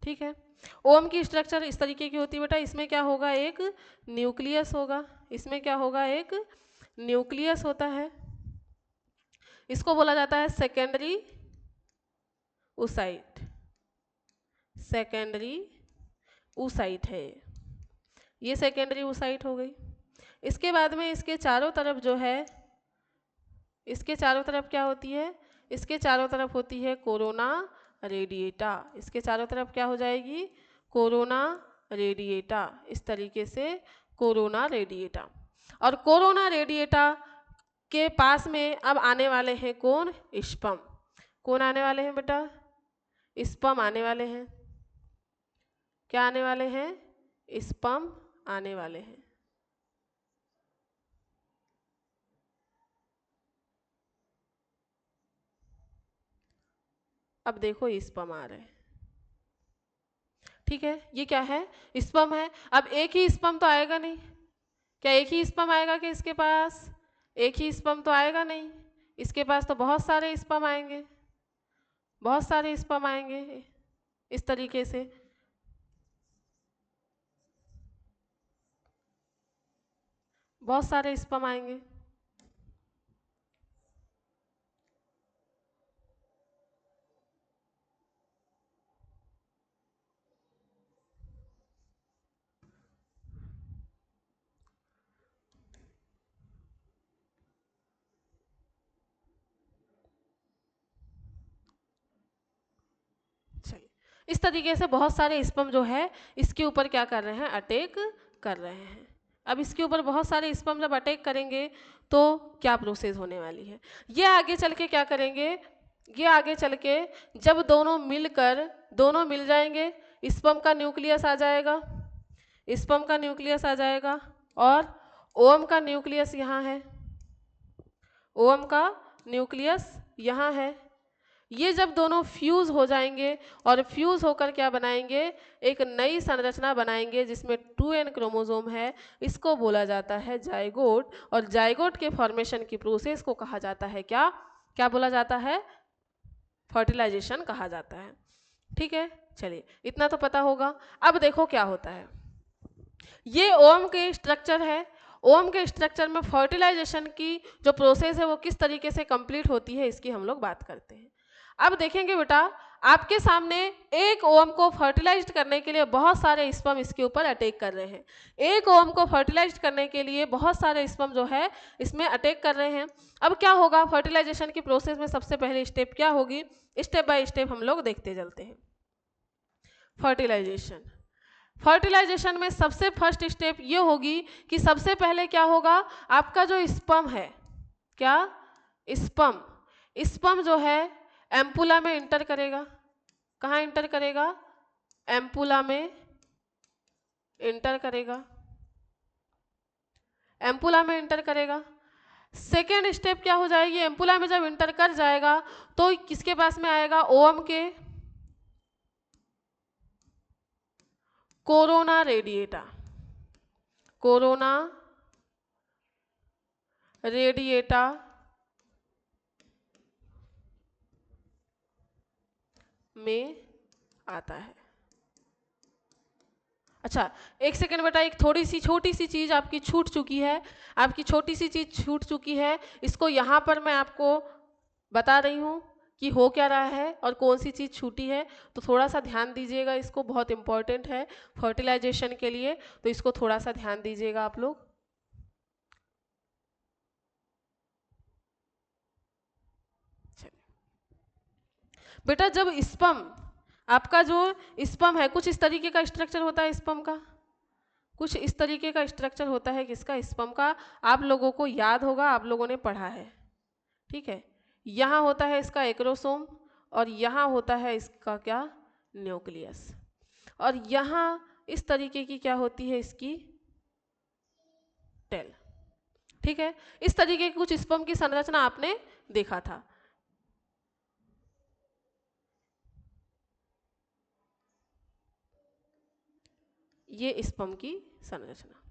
ठीक है, ओवम की स्ट्रक्चर इस तरीके की होती है बेटा। इसमें क्या होगा? एक न्यूक्लियस होगा। इसमें क्या होगा? एक न्यूक्लियस होता है। इसको बोला जाता है सेकेंडरी oocyte। सेकेंडरी oocyte है ये सेकेंडरी oocyte हो गई। इसके बाद में इसके चारों तरफ जो है, इसके चारों तरफ क्या होती है? इसके चारों तरफ होती है कोरोना रेडिएटा। इसके चारों तरफ क्या हो जाएगी? Corona radiata. इस तरीके से कोरोना रेडिएटा। और कोरोना रेडिएटा के पास में अब आने वाले हैं कौन? स्पर्म। कौन आने वाले हैं बेटा? स्पर्म आने वाले हैं। क्या आने वाले हैं? स्पर्म आने वाले हैं। अब देखो स्पर्म आ रहे हैं, ठीक है। ये क्या है? स्पर्म है। अब एक ही स्पर्म तो आएगा नहीं। क्या एक ही स्पर्म आएगा कि इसके पास? एक ही स्पर्म तो आएगा नहीं, इसके पास तो बहुत सारे स्पर्म आएंगे, बहुत सारे स्पर्म आएंगे इस तरीके से। बहुत सारे स्पर्म आएंगे। चलिए, इस तरीके से बहुत सारे स्पर्म जो है इसके ऊपर क्या कर रहे हैं? अटैक कर रहे हैं। अब इसके ऊपर बहुत सारे स्पर्म जब अटैक करेंगे तो क्या प्रोसेस होने वाली है? ये आगे चल के क्या करेंगे? ये आगे चल के जब दोनों मिल जाएंगे, स्पर्म का न्यूक्लियस आ जाएगा, स्पर्म का न्यूक्लियस आ जाएगा और ओवम का न्यूक्लियस यहाँ है, ओवम का न्यूक्लियस यहाँ है। ये जब दोनों फ्यूज हो जाएंगे और फ्यूज होकर क्या बनाएंगे? एक नई संरचना बनाएंगे जिसमें 2n क्रोमोसोम है। इसको बोला जाता है जाइगोट, और जाइगोट के फॉर्मेशन की प्रोसेस को कहा जाता है क्या? क्या बोला जाता है? फर्टिलाइजेशन कहा जाता है। ठीक है, चलिए इतना तो पता होगा। अब देखो क्या होता है। ये ओवम के स्ट्रक्चर है। ओवम के स्ट्रक्चर में फर्टिलाइजेशन की जो प्रोसेस है वो किस तरीके से कंप्लीट होती है इसकी हम लोग बात करते हैं। अब देखेंगे बेटा, आपके सामने एक ओवम को फर्टिलाइज करने के लिए बहुत सारे स्पर्म इसके ऊपर अटैक कर रहे हैं। एक ओवम को फर्टिलाइज करने के लिए बहुत सारे स्पर्म जो है इसमें अटैक कर रहे हैं। अब क्या होगा फर्टिलाइजेशन की प्रोसेस में? सबसे पहले स्टेप क्या होगी? स्टेप बाय स्टेप हम लोग देखते चलते हैं। फर्टिलाइजेशन में सबसे फर्स्ट स्टेप ये होगी कि सबसे पहले क्या होगा? आपका जो स्पर्म है, क्या? स्पर्म जो है एम्पुला में इंटर करेगा। कहाँ इंटर करेगा? एम्पुला में इंटर करेगा, एम्पुला में इंटर करेगा। सेकेंड स्टेप क्या हो जाएगी? एम्पुला में जब इंटर कर जाएगा तो किसके पास में आएगा? ओवम के कोरोना रेडिएटा, कोरोना रेडिएटा में आता है। अच्छा एक सेकेंड बेटा, एक थोड़ी सी छोटी सी चीज आपकी छूट चुकी है, आपकी छोटी सी चीज छूट चुकी है। इसको यहाँ पर मैं आपको बता रही हूँ कि हो क्या रहा है और कौन सी चीज़ छूटी है, तो थोड़ा सा ध्यान दीजिएगा। इसको बहुत इंपॉर्टेंट है फर्टिलाइजेशन के लिए, तो इसको थोड़ा सा ध्यान दीजिएगा आप लोग। बेटा जब स्पर्म, आपका जो स्पर्म है कुछ इस तरीके का स्ट्रक्चर होता है स्पर्म का, कुछ इस तरीके का स्ट्रक्चर होता है किसका? स्पर्म का। आप लोगों को याद होगा, आप लोगों ने पढ़ा है, ठीक है। यहाँ होता है इसका एक्रोसोम और यहाँ होता है इसका क्या? न्यूक्लियस। और यहाँ इस तरीके की क्या होती है? इसकी टेल, ठीक है। इस तरीके की कुछ स्पर्म की संरचना आपने देखा था। ये स्पर्म की संरचना।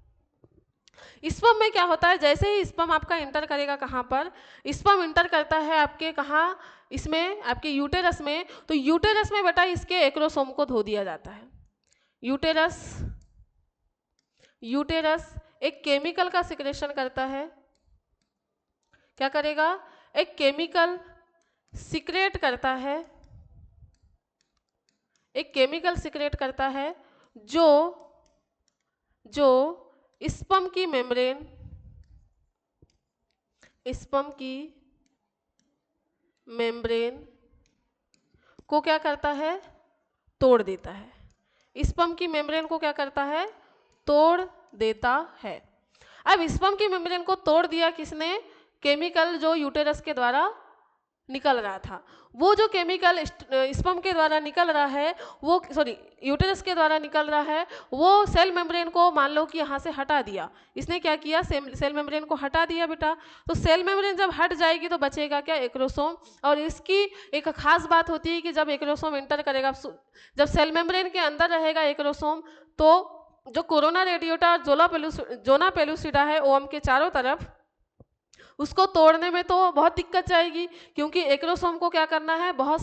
स्पर्म में क्या होता है? जैसे ही स्पर्म आपका इंटर करेगा, कहाँ पर स्पर्म इंटर करता है? आपके कहाँ? इसमें आपके यूटेरस में। तो यूटेरस में बेटा इसके एक्रोसोम को धो दिया जाता है। यूटेरस एक केमिकल का सिक्रेशन करता है। क्या करेगा? एक केमिकल सिक्रेट करता है, एक केमिकल सिक्रेट करता है जो स्पर्म की मेम्ब्रेन को क्या करता है? तोड़ देता है। स्पर्म की मेम्ब्रेन को क्या करता है? तोड़ देता है। अब स्पर्म की मेम्ब्रेन को तोड़ दिया किसने? केमिकल जो यूटेरस के द्वारा निकल रहा था, वो जो केमिकल स्पर्म के द्वारा निकल रहा है, वो यूटेरस के द्वारा निकल रहा है, वो सेल मेम्ब्रेन को मान लो कि यहाँ से हटा दिया। इसने क्या किया, सेल मेम्ब्रेन को हटा दिया बेटा। तो सेल मेम्ब्रेन जब हट जाएगी तो बचेगा क्या, एक्रोसोम। और इसकी एक खास बात होती है कि जब एक्रोसोम एंटर करेगा, जब सेल मेम्ब्रेन के अंदर रहेगा एक्रोसोम, तो जो कोरोना रेडिएटा और जोना पेलुसिडा है ओवम के चारों तरफ, उसको तोड़ने में तो बहुत दिक्कत जाएगी, क्योंकि एक्रोसोम को क्या करना है, बहुत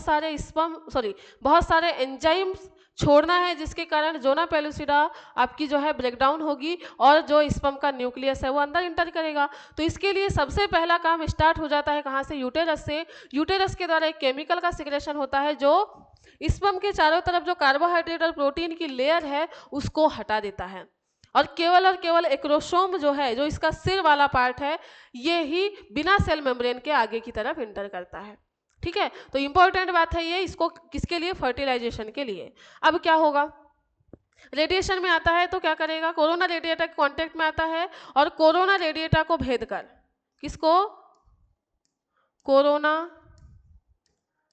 सारे एंजाइम्स छोड़ना है, जिसके कारण जोना पेलुसिडा आपकी जो है ब्रेकडाउन होगी और जो स्पर्म का न्यूक्लियस है वो अंदर इंटर करेगा। तो इसके लिए सबसे पहला काम स्टार्ट हो जाता है कहाँ से, यूटेरस से। यूटेरस के द्वारा एक केमिकल का सिक्रेशन होता है जो स्पर्म के चारों तरफ जो कार्बोहाइड्रेट और प्रोटीन की लेयर है उसको हटा देता है, और केवल एक्रोसोम जो है, जो इसका सिर वाला पार्ट है, ये ही बिना सेल मेम्ब्रेन के आगे की तरफ इंटर करता है। ठीक है, तो इंपॉर्टेंट बात है ये, इसको किसके लिए, फर्टिलाइजेशन के लिए। अब क्या होगा, रेडिएशन में आता है तो क्या करेगा, कोरोना रेडिएटा के कांटेक्ट में आता है और कोरोना रेडिएटा को भेद कर, किसको, कोरोना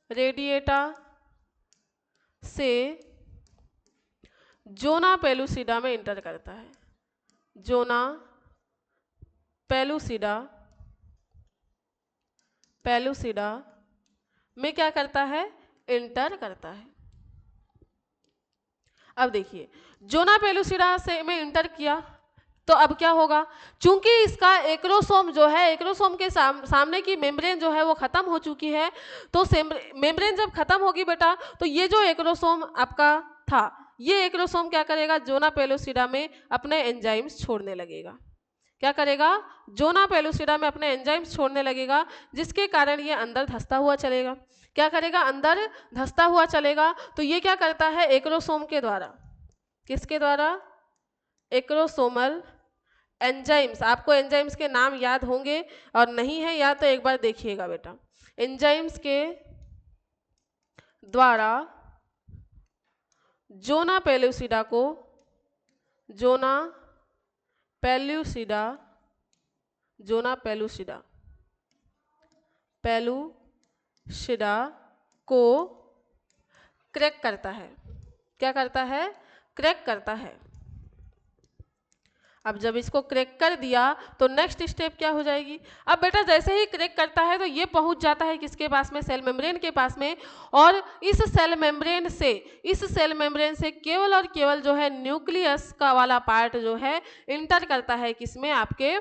रेडिएटा से जोना पेलुसिडा में इंटर करता है। जोना पेलुसिडा में क्या करता है, इंटर करता है। अब देखिए, जोना पेलुसिडा से में इंटर किया तो अब क्या होगा, चूंकि इसका एक्रोसोम जो है, एक्रोसोम के सामने की मेम्ब्रेन जो है वो खत्म हो चुकी है, तो मेम्ब्रेन जब खत्म होगी बेटा, तो ये जो एक्रोसोम आपका था, ये एक्रोसोम क्या करेगा, जोना पेलुसिडा में अपने एंजाइम्स छोड़ने लगेगा। क्या करेगा, जोना पेलुसिडा में अपने एंजाइम्स छोड़ने लगेगा, जिसके कारण ये अंदर धंसता हुआ चलेगा। क्या करेगा, अंदर धंसता हुआ चलेगा। तो ये क्या करता है, एक्रोसोम के द्वारा, किसके द्वारा, एक्रोसोमल एंजाइम्स, आपको एंजाइम्स के नाम याद होंगे और नहीं है याद तो एक बार देखिएगा बेटा। एंजाइम्स के द्वारा जोना पेलुसिडा को क्रैक करता है। क्या करता है, क्रैक करता है। अब जब इसको क्रैक कर दिया तो नेक्स्ट स्टेप क्या हो जाएगी, अब बेटा जैसे ही क्रैक करता है तो ये पहुंच जाता है किसके पास में, सेल मेम्ब्रेन के पास में। और इस सेल मेम्ब्रेन से केवल और केवल जो है न्यूक्लियस का वाला पार्ट जो है इंटर करता है किसमें, आपके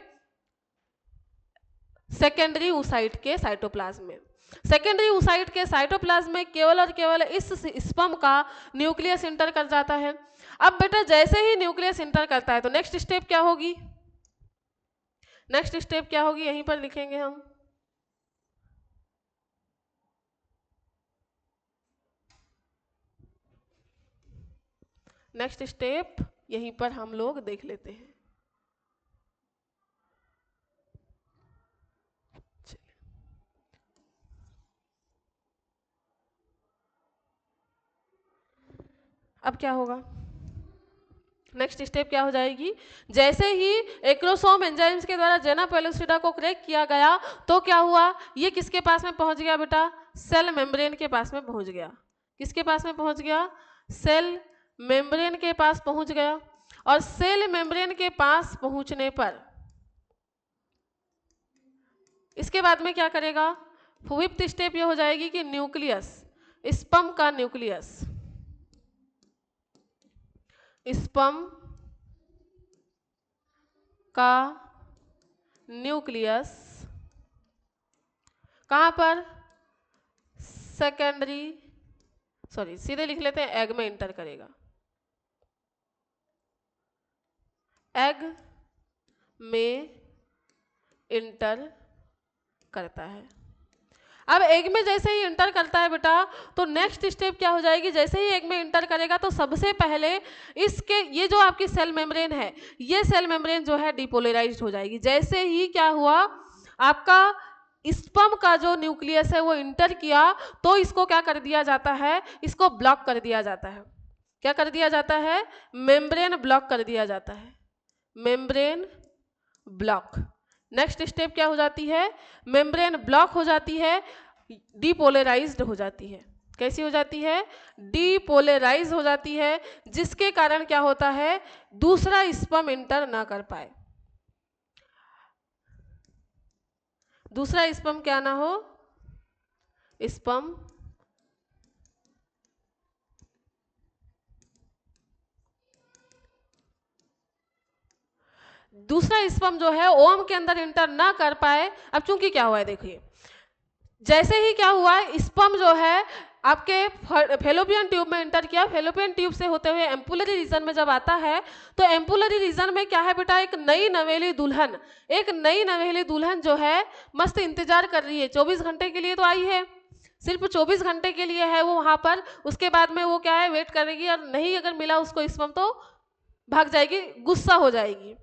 सेकेंडरी oocyte के साइटोप्लाज्म में। सेकेंडरी oocyte के साइटोप्लाज्म में केवल और केवल इस स्पर्म का न्यूक्लियस इंटर कर जाता है। अब बेटा जैसे ही न्यूक्लियस इंटर करता है तो नेक्स्ट स्टेप क्या होगी, यहीं पर लिखेंगे हम। नेक्स्ट स्टेप यहीं पर हम लोग देख लेते हैं। अब क्या होगा, नेक्स्ट स्टेप क्या हो जाएगी, जैसे ही एक्रोसोम एंजाइम्स के द्वारा जोना पेलुसिडा को क्रैक किया गया तो क्या हुआ, ये किसके पास में पहुंच गया बेटा, सेल मेम्ब्रेन के पास में पहुंच गया। किसके पास में पहुंच गया, सेल मेम्ब्रेन के पास पहुंच गया। और सेल मेम्ब्रेन के पास पहुंचने पर इसके बाद में क्या करेगा, फिफ्थ स्टेप ये हो जाएगी कि न्यूक्लियस, स्पर्म का न्यूक्लियस, स्पर्म का न्यूक्लियस कहाँ पर, सीधे लिख लेते हैं, एग में इंटर करेगा। एग में इंटर करता है। अब एग में जैसे ही इंटर करता है बेटा तो नेक्स्ट स्टेप क्या हो जाएगी, जैसे ही एग में इंटर करेगा तो सबसे पहले इसके ये जो आपकी सेल मेम्ब्रेन है, ये सेल मेम्ब्रेन जो है डिपोलराइज्ड हो जाएगी। जैसे ही क्या हुआ, आपका स्पर्म का जो न्यूक्लियस है वो इंटर किया तो इसको क्या कर दिया जाता है, इसको ब्लॉक कर दिया जाता है। क्या कर दिया जाता है, मेम्ब्रेन ब्लॉक कर दिया जाता है। मेम्ब्रेन ब्लॉक नेक्स्ट स्टेप क्या हो जाती है, मेम्ब्रेन ब्लॉक हो जाती है, डीपोलराइज्ड हो जाती है। कैसी हो जाती है, डीपोलराइज हो जाती है, जिसके कारण क्या होता है, दूसरा स्पर्म इंटर ना कर पाए, दूसरा स्पर्म क्या ना हो, स्पर्म दूसरा स्पर्म जो है ओवम के अंदर इंटर ना कर पाए। अब चूंकि क्या हुआ है, देखिए जैसे ही क्या हुआ है, स्पर्म जो है आपके फेलोपियन ट्यूब में इंटर किया, फेलोपियन ट्यूब से होते हुए एम्पुलरी रीजन में जब आता है, तो एम्पुलरी रीजन में क्या है बेटा, एक नई नवेली दुल्हन जो है मस्त इंतजार कर रही है। 24 घंटे के लिए तो आई है, सिर्फ 24 घंटे के लिए है वो वहां पर। उसके बाद में वो क्या है, वेट करेगी, और नहीं अगर मिला उसको स्पर्म तो भाग जाएगी, गुस्सा हो जाएगी,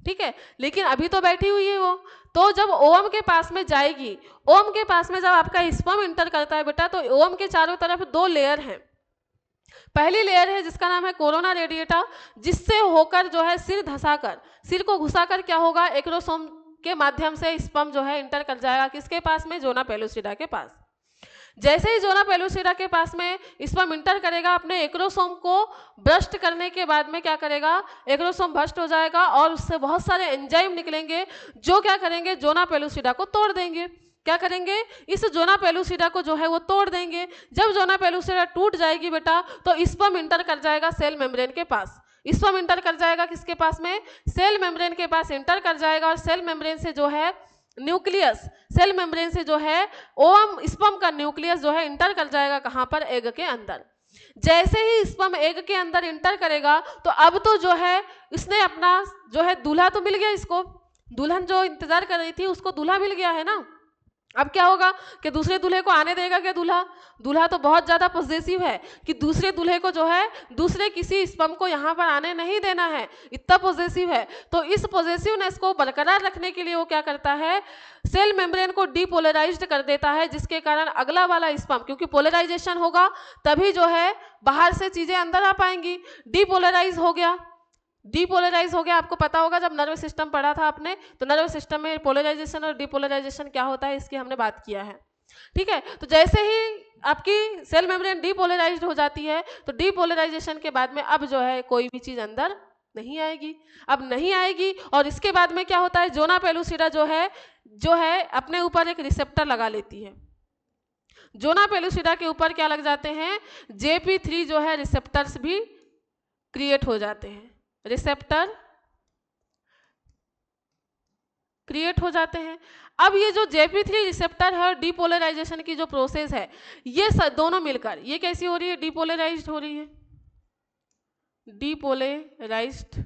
ठीक है। लेकिन अभी तो बैठी हुई है वो, तो जब ओवम के पास में जाएगी, ओवम के पास में जब आपका स्पर्म इंटर करता है बेटा, तो ओवम के चारों तरफ 2 लेयर हैं। पहली लेयर है जिसका नाम है कोरोना रेडिएटा, जिससे होकर जो है सिर को घुसाकर क्या होगा, एक्रोसोम के माध्यम से स्पर्म जो है इंटर कर जाएगा किसके पास में, जोना पेलुसिडा के पास। जैसे ही जोना पेलुसिडा के पास में स्पर्म इंटर करेगा, अपने एक्रोसोम को ब्रस्ट करने के बाद में क्या करेगा, एक्रोसोम भ्रष्ट हो जाएगा और उससे बहुत सारे एंजाइम निकलेंगे जो क्या करेंगे, जोना पेलुसिडा को तोड़ देंगे। क्या करेंगे, इस जोना पेलुसिडा को जो है वो तोड़ देंगे। जब जोना पेलुसिडा टूट जाएगी बेटा, तो स्पर्म इंटर कर जाएगा सेल मेम्ब्रेन के पास। स्पर्म इंटर कर जाएगा किसके पास में, सेल मेम्ब्रेन के पास इंटर कर जाएगा, और सेल मेम्ब्रेन से जो है न्यूक्लियस, सेल मेम्ब्रेन से जो है ओवम स्पर्म का न्यूक्लियस जो है इंटर कर जाएगा कहां पर, एग के अंदर। जैसे ही स्पर्म एग के अंदर इंटर करेगा, तो अब तो जो है इसने अपना जो है दूल्हा तो मिल गया, इसको दुल्हन जो इंतजार कर रही थी उसको दूल्हा मिल गया है ना। अब क्या होगा कि दूसरे दूल्हे को आने देगा क्या दूल्हा तो बहुत ज्यादा पॉजिटिव है कि दूसरे दूल्हे को जो है दूसरे किसी स्पर्म को यहाँ पर आने नहीं देना है, इतना पॉजिटिव है। तो इस पॉजिटिवनेस को बरकरार रखने के लिए वो क्या करता है, सेल मेम्ब्रेन को डीपोलराइज्ड कर देता है, जिसके कारण अगला वाला स्पर्म, क्योंकि पोलराइजेशन होगा तभी जो है बाहर से चीजें अंदर आ पाएंगी। डीपोलराइज हो गया, आपको पता होगा जब नर्वस सिस्टम पढ़ा था आपने, तो नर्वस सिस्टम में पोलराइजेशन और डीपोलराइजेशन क्या होता है इसकी हमने बात किया है, ठीक है। तो जैसे ही आपकी सेल मेम्ब्रेन डीपोलराइज्ड हो जाती है, तो डीपोलराइजेशन के बाद में अब जो है कोई भी चीज अंदर नहीं आएगी, और इसके बाद में क्या होता है, जोना पेलुसिडा जो है अपने ऊपर एक रिसेप्टर लगा लेती है। जोना पेलुसिडा के ऊपर क्या लग जाते हैं, JP3 जो है रिसेप्टर्स भी क्रिएट हो जाते हैं, रिसेप्टर क्रिएट हो जाते हैं। अब ये जो JP3 रिसेप्टर है और डीपोलराइजेशन की जो प्रोसेस है, ये दोनों मिलकर ये कैसी हो रही है, डीपोलराइज्ड हो रही है, डीपोलराइज्ड।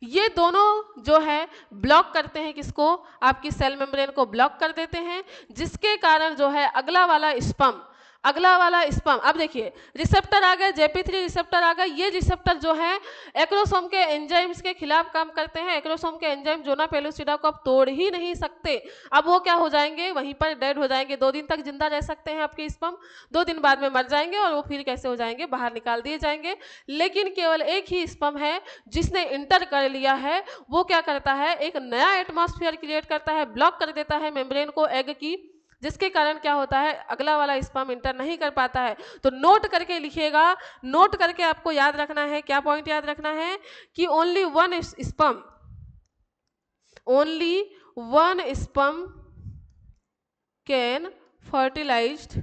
ये दोनों जो है ब्लॉक करते हैं किसको, आपकी सेल मेम्ब्रेन को ब्लॉक कर देते हैं, जिसके कारण जो है अगला वाला स्पर्म, अब देखिए रिसेप्टर आ गए, JP3 रिसेप्टर आ गए। ये रिसेप्टर जो है एक्रोसोम के एंजाइम्स के खिलाफ काम करते हैं। एक्रोसोम के एंजाइम जोना पेलुसिडा को अब तोड़ ही नहीं सकते, अब वो क्या हो जाएंगे, वहीं पर डेड हो जाएंगे। 2 दिन तक जिंदा रह सकते हैं आपके स्पर्म, 2 दिन बाद में मर जाएंगे और वो फिर कैसे हो जाएंगे, बाहर निकाल दिए जाएंगे। लेकिन केवल एक ही स्पर्म है जिसने इंटर कर लिया है, वो क्या करता है, एक नया एटमॉस्फेयर क्रिएट करता है, ब्लॉक कर देता है मेम्ब्रेन को एग की, जिसके कारण क्या होता है, अगला वाला स्पर्म इंटर नहीं कर पाता है। तो नोट करके लिखिएगा, नोट करके आपको याद रखना है, क्या पॉइंट याद रखना है कि only one sperm can fertilized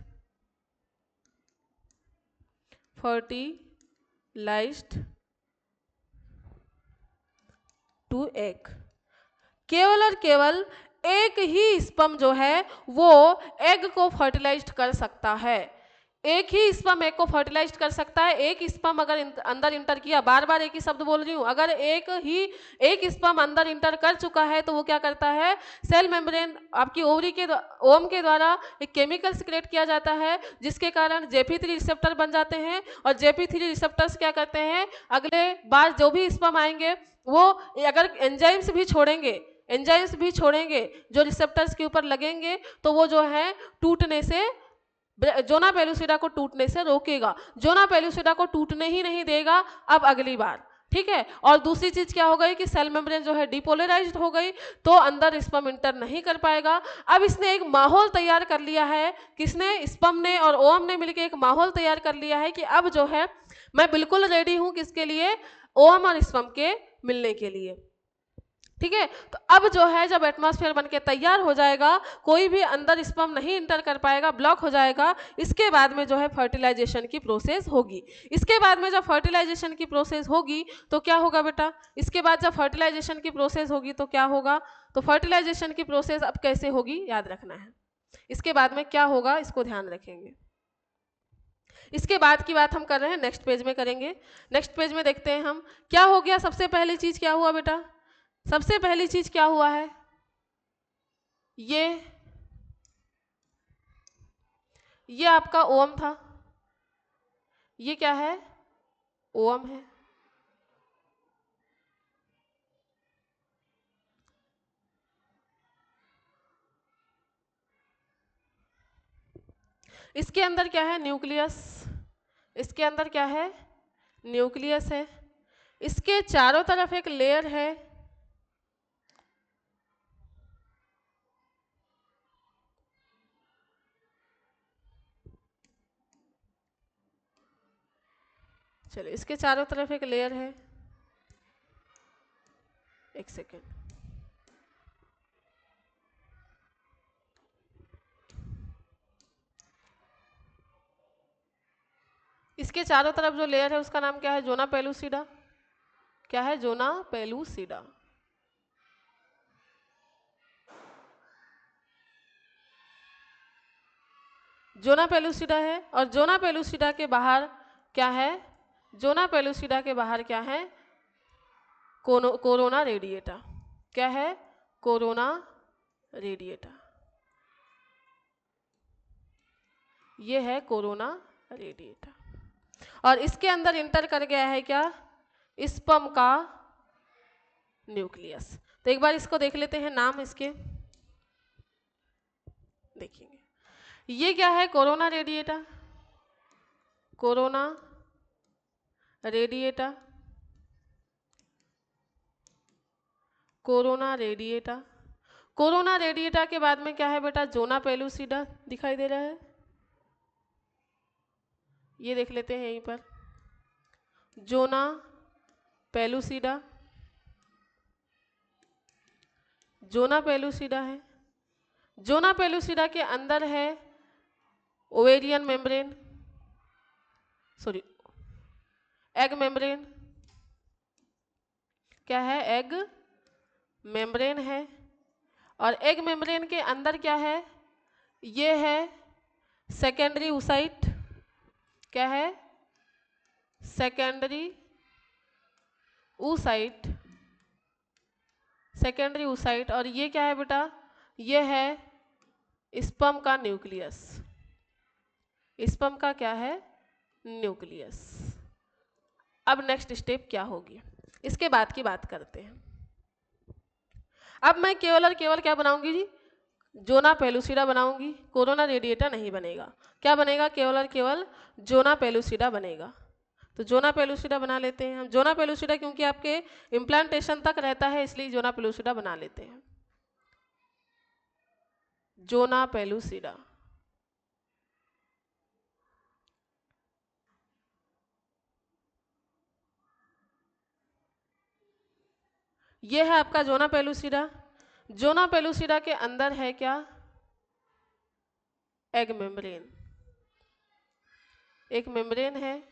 to egg. केवल और केवल एक ही स्पर्म जो है वो एग को फर्टिलाइज कर सकता है, एक ही स्पर्म एग को फर्टिलाइज कर सकता है। एक स्पर्म अगर अंदर इंटर किया, बार बार एक ही शब्द बोल रही हूँ, अगर एक स्पर्म अंदर इंटर कर चुका है तो वो क्या करता है, सेल मेम्ब्रेन आपकी ओवम के द्वारा एक केमिकल सिक्रेट किया जाता है, जिसके कारण JP3 रिसेप्टर बन जाते हैं। और JP3 रिसेप्टर्स क्या करते हैं, अगले बार जो भी स्पर्म आएंगे वो अगर एंजाइम्स भी छोड़ेंगे जो रिसेप्टर्स के ऊपर लगेंगे, तो वो जो है टूटने से, जोना पेलुसिडा को टूटने से रोकेगा, जोना पेलुसिडा को टूटने ही नहीं देगा। अब अगली बार ठीक है। और दूसरी चीज क्या हो गई कि सेल मेम्ब्रेन जो है डिपोलराइज्ड हो गई, तो अंदर स्पर्म इंटर नहीं कर पाएगा। अब इसने एक माहौल तैयार कर लिया है, किसने, स्पर्म ने और ओवम ने मिलकर एक माहौल तैयार कर लिया है कि अब जो है मैं बिल्कुल रेडी हूं किसके लिए, ओवम और स्पर्म के मिलने के लिए। ठीक है। तो अब जो है जब एटमॉस्फेयर बनके तैयार हो जाएगा, कोई भी अंदर स्पर्म नहीं इंटर कर पाएगा, ब्लॉक हो जाएगा। इसके बाद में जो है फर्टिलाइजेशन की प्रोसेस होगी। इसके बाद में जब फर्टिलाइजेशन की प्रोसेस होगी तो क्या होगा बेटा, इसके बाद जब फर्टिलाइजेशन की प्रोसेस होगी तो क्या होगा, तो फर्टिलाइजेशन की प्रोसेस अब कैसे होगी याद रखना है। इसके बाद में क्या होगा इसको ध्यान रखेंगे। इसके बाद की बात हम कर रहे हैं, नेक्स्ट पेज में करेंगे। नेक्स्ट पेज में देखते हैं हम क्या हो गया। सबसे पहली चीज क्या हुआ बेटा, सबसे पहली चीज क्या हुआ है, ये आपका ओवम था, ये क्या है, ओवम है। इसके अंदर क्या है, न्यूक्लियस, इसके अंदर क्या है, न्यूक्लियस है। इसके चारों तरफ एक लेयर है, चलिए इसके चारों तरफ एक लेयर है, एक सेकेंड, इसके चारों तरफ जो लेयर है उसका नाम क्या है, जोना पेलुसिडा। क्या है, जोना पेलुसिडा। जोना पेलुसिडा है। और जोना पेलुसिडा के बाहर क्या है, जोना पेलुसिडा के बाहर क्या है, कोरोना रेडिएटा। क्या है, कोरोना रेडिएटा, ये है कोरोना रेडिएटा। और इसके अंदर इंटर कर गया है क्या, स्पर्म का न्यूक्लियस। तो एक बार इसको देख लेते हैं, नाम इसके देखेंगे। ये क्या है, corona radiata, corona radiata, corona radiata. Corona radiata के बाद में क्या है बेटा, जोना पेलुसिडा दिखाई दे रहा है, ये देख लेते हैं यहीं पर, जोना पेलुसिडा, जोना पेलुसिडा है। जोना पेलुसिडा के अंदर है ovarian membrane, sorry egg membrane. क्या है, एग मेम्ब्रेन है। और एग मेम्ब्रेन के अंदर क्या है, ये है सेकेंडरी ऊसाइट। क्या है, सेकेंडरी ऊसाइट, सेकेंडरी ऊसाइट। और ये क्या है बेटा, ये है स्पर्म का न्यूक्लियस। स्पर्म का क्या है, न्यूक्लियस। अब नेक्स्ट स्टेप क्या होगी, इसके बाद की बात करते हैं। अब मैं केवल और केवल क्या बनाऊंगी जी, जोना पेलुसिडा बनाऊंगी, कोरोना रेडिएटा नहीं बनेगा। क्या बनेगा, केवल और केवल जोना पेलुसिडा बनेगा। तो जोना पेलुसिडा बना लेते हैं हम। जोना पेलुसिडा क्योंकि आपके इम्प्लांटेशन तक रहता है, इसलिए जोना पेलुसिडा बना लेते हैं। जोना पेलुसिडा, ये है आपका जोना पेलुसिडा। जोना पेलुसिडा के अंदर है क्या, एग मेम्ब्रेन, एक मेम्ब्रेन है।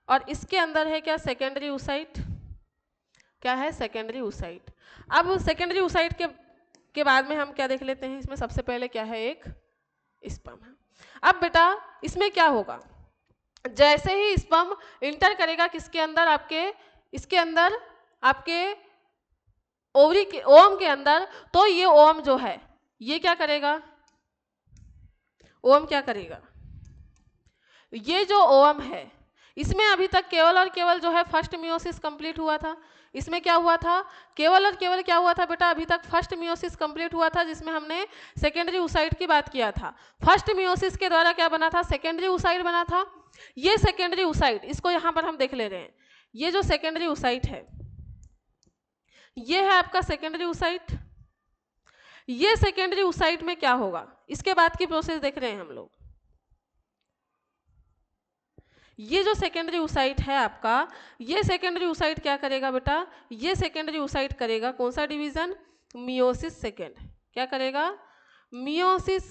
और इसके अंदर है क्या, सेकेंडरी ऊसाइट। क्या है, सेकेंडरी ऊसाइट। अब सेकेंडरी ऊसाइट के बाद में हम क्या देख लेते हैं, इसमें सबसे पहले क्या है, एक स्पर्म है। अब बेटा इसमें क्या होगा, जैसे ही स्पर्म इंटर करेगा किसके अंदर, आपके इसके अंदर, आपके ओवरी के ओवम के अंदर, तो ये ओवम जो है ये क्या करेगा, ओवम क्या करेगा, ये जो ओवम है इसमें अभी तक केवल और केवल जो है फर्स्ट मियोसिस कंप्लीट हुआ था। इसमें क्या हुआ था, केवल और केवल क्या हुआ था बेटा, अभी तक फर्स्ट मियोसिस कंप्लीट हुआ था जिसमें हमने सेकेंडरी oocyte की बात किया था। फर्स्ट मियोसिस के द्वारा क्या बना था, सेकेंडरी oocyte बना था। ये सेकेंडरी oocyte, इसको यहाँ पर हम देख ले रहे हैं, ये जो सेकेंडरी oocyte है ये है आपका सेकेंडरी oocyte। ये सेकेंडरी oocyte में क्या होगा, इसके बाद की प्रोसेस देख रहे हैं हम लोग। ये जो सेकेंडरी oocyte है आपका, ये सेकेंडरी oocyte क्या करेगा बेटा, ये सेकेंडरी oocyte करेगा कौन सा डिवीजन, मियोसिस सेकेंड। क्या करेगा, मियोसिस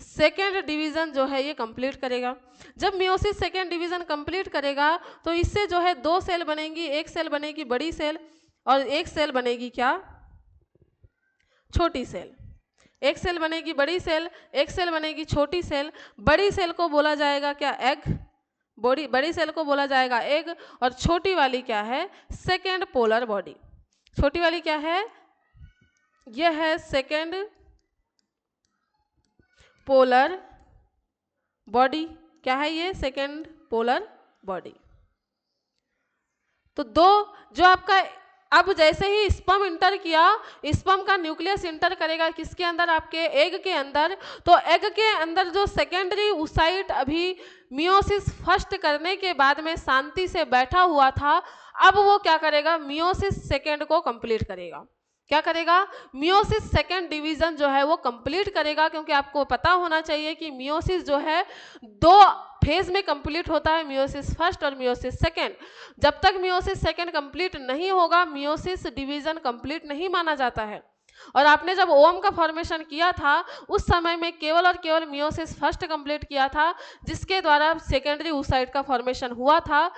सेकेंड डिवीजन जो है ये कंप्लीट करेगा। जब मियोसिस सेकेंड डिवीजन कंप्लीट करेगा तो इससे जो है दो सेल बनेंगी, एक सेल बनेगी बड़ी सेल और एक सेल बनेगी क्या, छोटी सेल। एक सेल बनेगी बड़ी सेल, एक सेल बनेगी छोटी सेल। बड़ी सेल को बोला जाएगा क्या, एग। बड़ी सेल को बोला जाएगा एग, और छोटी वाली क्या है, सेकेंड पोलर बॉडी। छोटी वाली क्या है, यह है सेकेंड पोलर बॉडी। क्या है ये, सेकेंड पोलर बॉडी। तो दो जो आपका, अब जैसे ही स्पर्म इंटर किया, स्पर्म का न्यूक्लियस इंटर करेगा किसके अंदर, आपके एग के अंदर। तो एग के अंदर जो सेकेंडरी oocyte अभी मियोसिस फर्स्ट करने के बाद में शांति से बैठा हुआ था, अब वो क्या करेगा, मियोसिस सेकेंड को कंप्लीट करेगा। क्या करेगा, मियोसिस सेकेंड डिवीजन जो है वो कंप्लीट करेगा। क्योंकि आपको पता होना चाहिए कि मियोसिस जो है दो फेज में कंप्लीट होता है, मियोसिस फर्स्ट और मियोसिस सेकेंड। जब तक मियोसिस सेकेंड कंप्लीट नहीं होगा, मियोसिस डिवीजन कंप्लीट नहीं माना जाता है। और आपने जब ओवम का फॉर्मेशन किया था उस समय में केवल और केवल मियोसिस फर्स्ट कंप्लीट किया था, जिसके द्वारा सेकेंडरी oocyte का फॉर्मेशन हुआ था।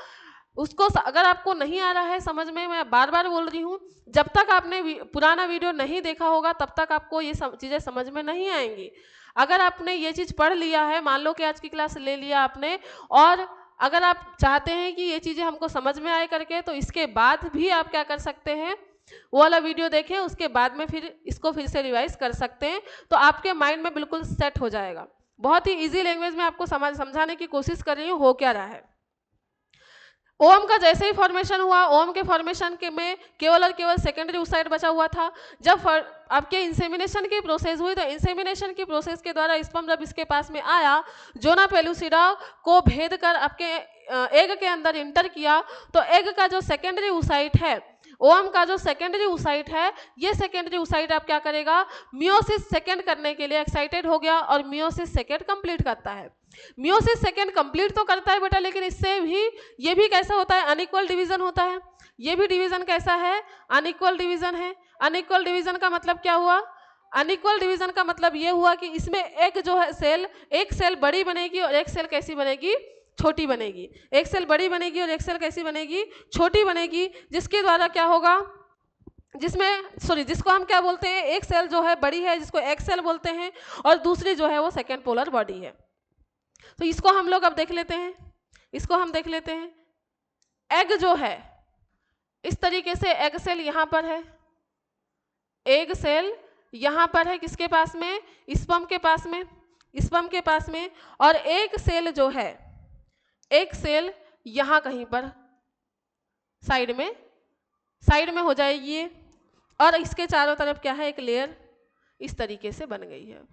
उसको अगर आपको नहीं आ रहा है समझ में, मैं बार बार बोल रही हूँ, जब तक आपने पुराना वीडियो नहीं देखा होगा तब तक आपको ये चीज़ें समझ में नहीं आएंगी। अगर आपने ये चीज़ पढ़ लिया है, मान लो कि आज की क्लास ले लिया आपने, और अगर आप चाहते हैं कि ये चीज़ें हमको समझ में आए करके, तो इसके बाद भी आप क्या कर सकते हैं, वो वाला वीडियो देखें, उसके बाद में फिर इसको फिर से रिवाइज कर सकते हैं, तो आपके माइंड में बिल्कुल सेट हो जाएगा। बहुत ही ईजी लैंग्वेज में आपको समझाने की कोशिश कर रही हूँ हो क्या रहा है। ओम का जैसे ही फॉर्मेशन हुआ, ओम के फॉर्मेशन के में केवल और केवल सेकेंडरी oocyte बचा हुआ था। जब आपके इंसेमिनेशन की प्रोसेस हुई, तो इंसेमिनेशन की प्रोसेस के द्वारा स्पर्म जब इसके पास में आया, जोना पेलुसिडा को भेद कर आपके एग के अंदर इंटर किया, तो एग का जो सेकेंडरी oocyte है, ओम का जो सेकेंडरी oocyte है, ये सेकेंडरी oocyte आप क्या करेगा, मियोसिस सेकेंड करने के लिए एक्साइटेड हो गया और मियोसिस सेकेंड कंप्लीट करता है। मियोसिस सेकेंड कंप्लीट तो करता है बेटा, लेकिन इससे भी ये भी कैसा होता है, अनइक्वल डिवीजन होता है। ये भी डिवीजन कैसा है, अनइक्वल डिवीजन है। अनइक्वल डिवीजन का मतलब क्या हुआ, अनइक्वल डिवीजन का मतलब ये हुआ कि इसमें एक जो है सेल, एक सेल बड़ी बनेगी और एक सेल कैसी बनेगी, छोटी बनेगी। एक सेल बड़ी बनेगी और एक सेल कैसी बनेगी, छोटी बनेगी। जिसके द्वारा क्या होगा, जिसको हम क्या बोलते हैं, एक सेल जो है बड़ी है जिसको एक सेल बोलते हैं, और दूसरी जो है वो सेकेंड पोलर बॉडी है। तो इसको हम लोग अब देख लेते हैं, इसको हम देख लेते हैं। एग जो है इस तरीके से, एग सेल यहाँ पर है, एग सेल यहाँ पर है, किसके पास में, स्पर्म के पास में, स्पर्म के पास में। और एक सेल जो है, एक सेल यहाँ कहीं पर साइड में हो जाएगी ये, और इसके चारों तरफ क्या है, एक लेयर इस तरीके से बन गई है।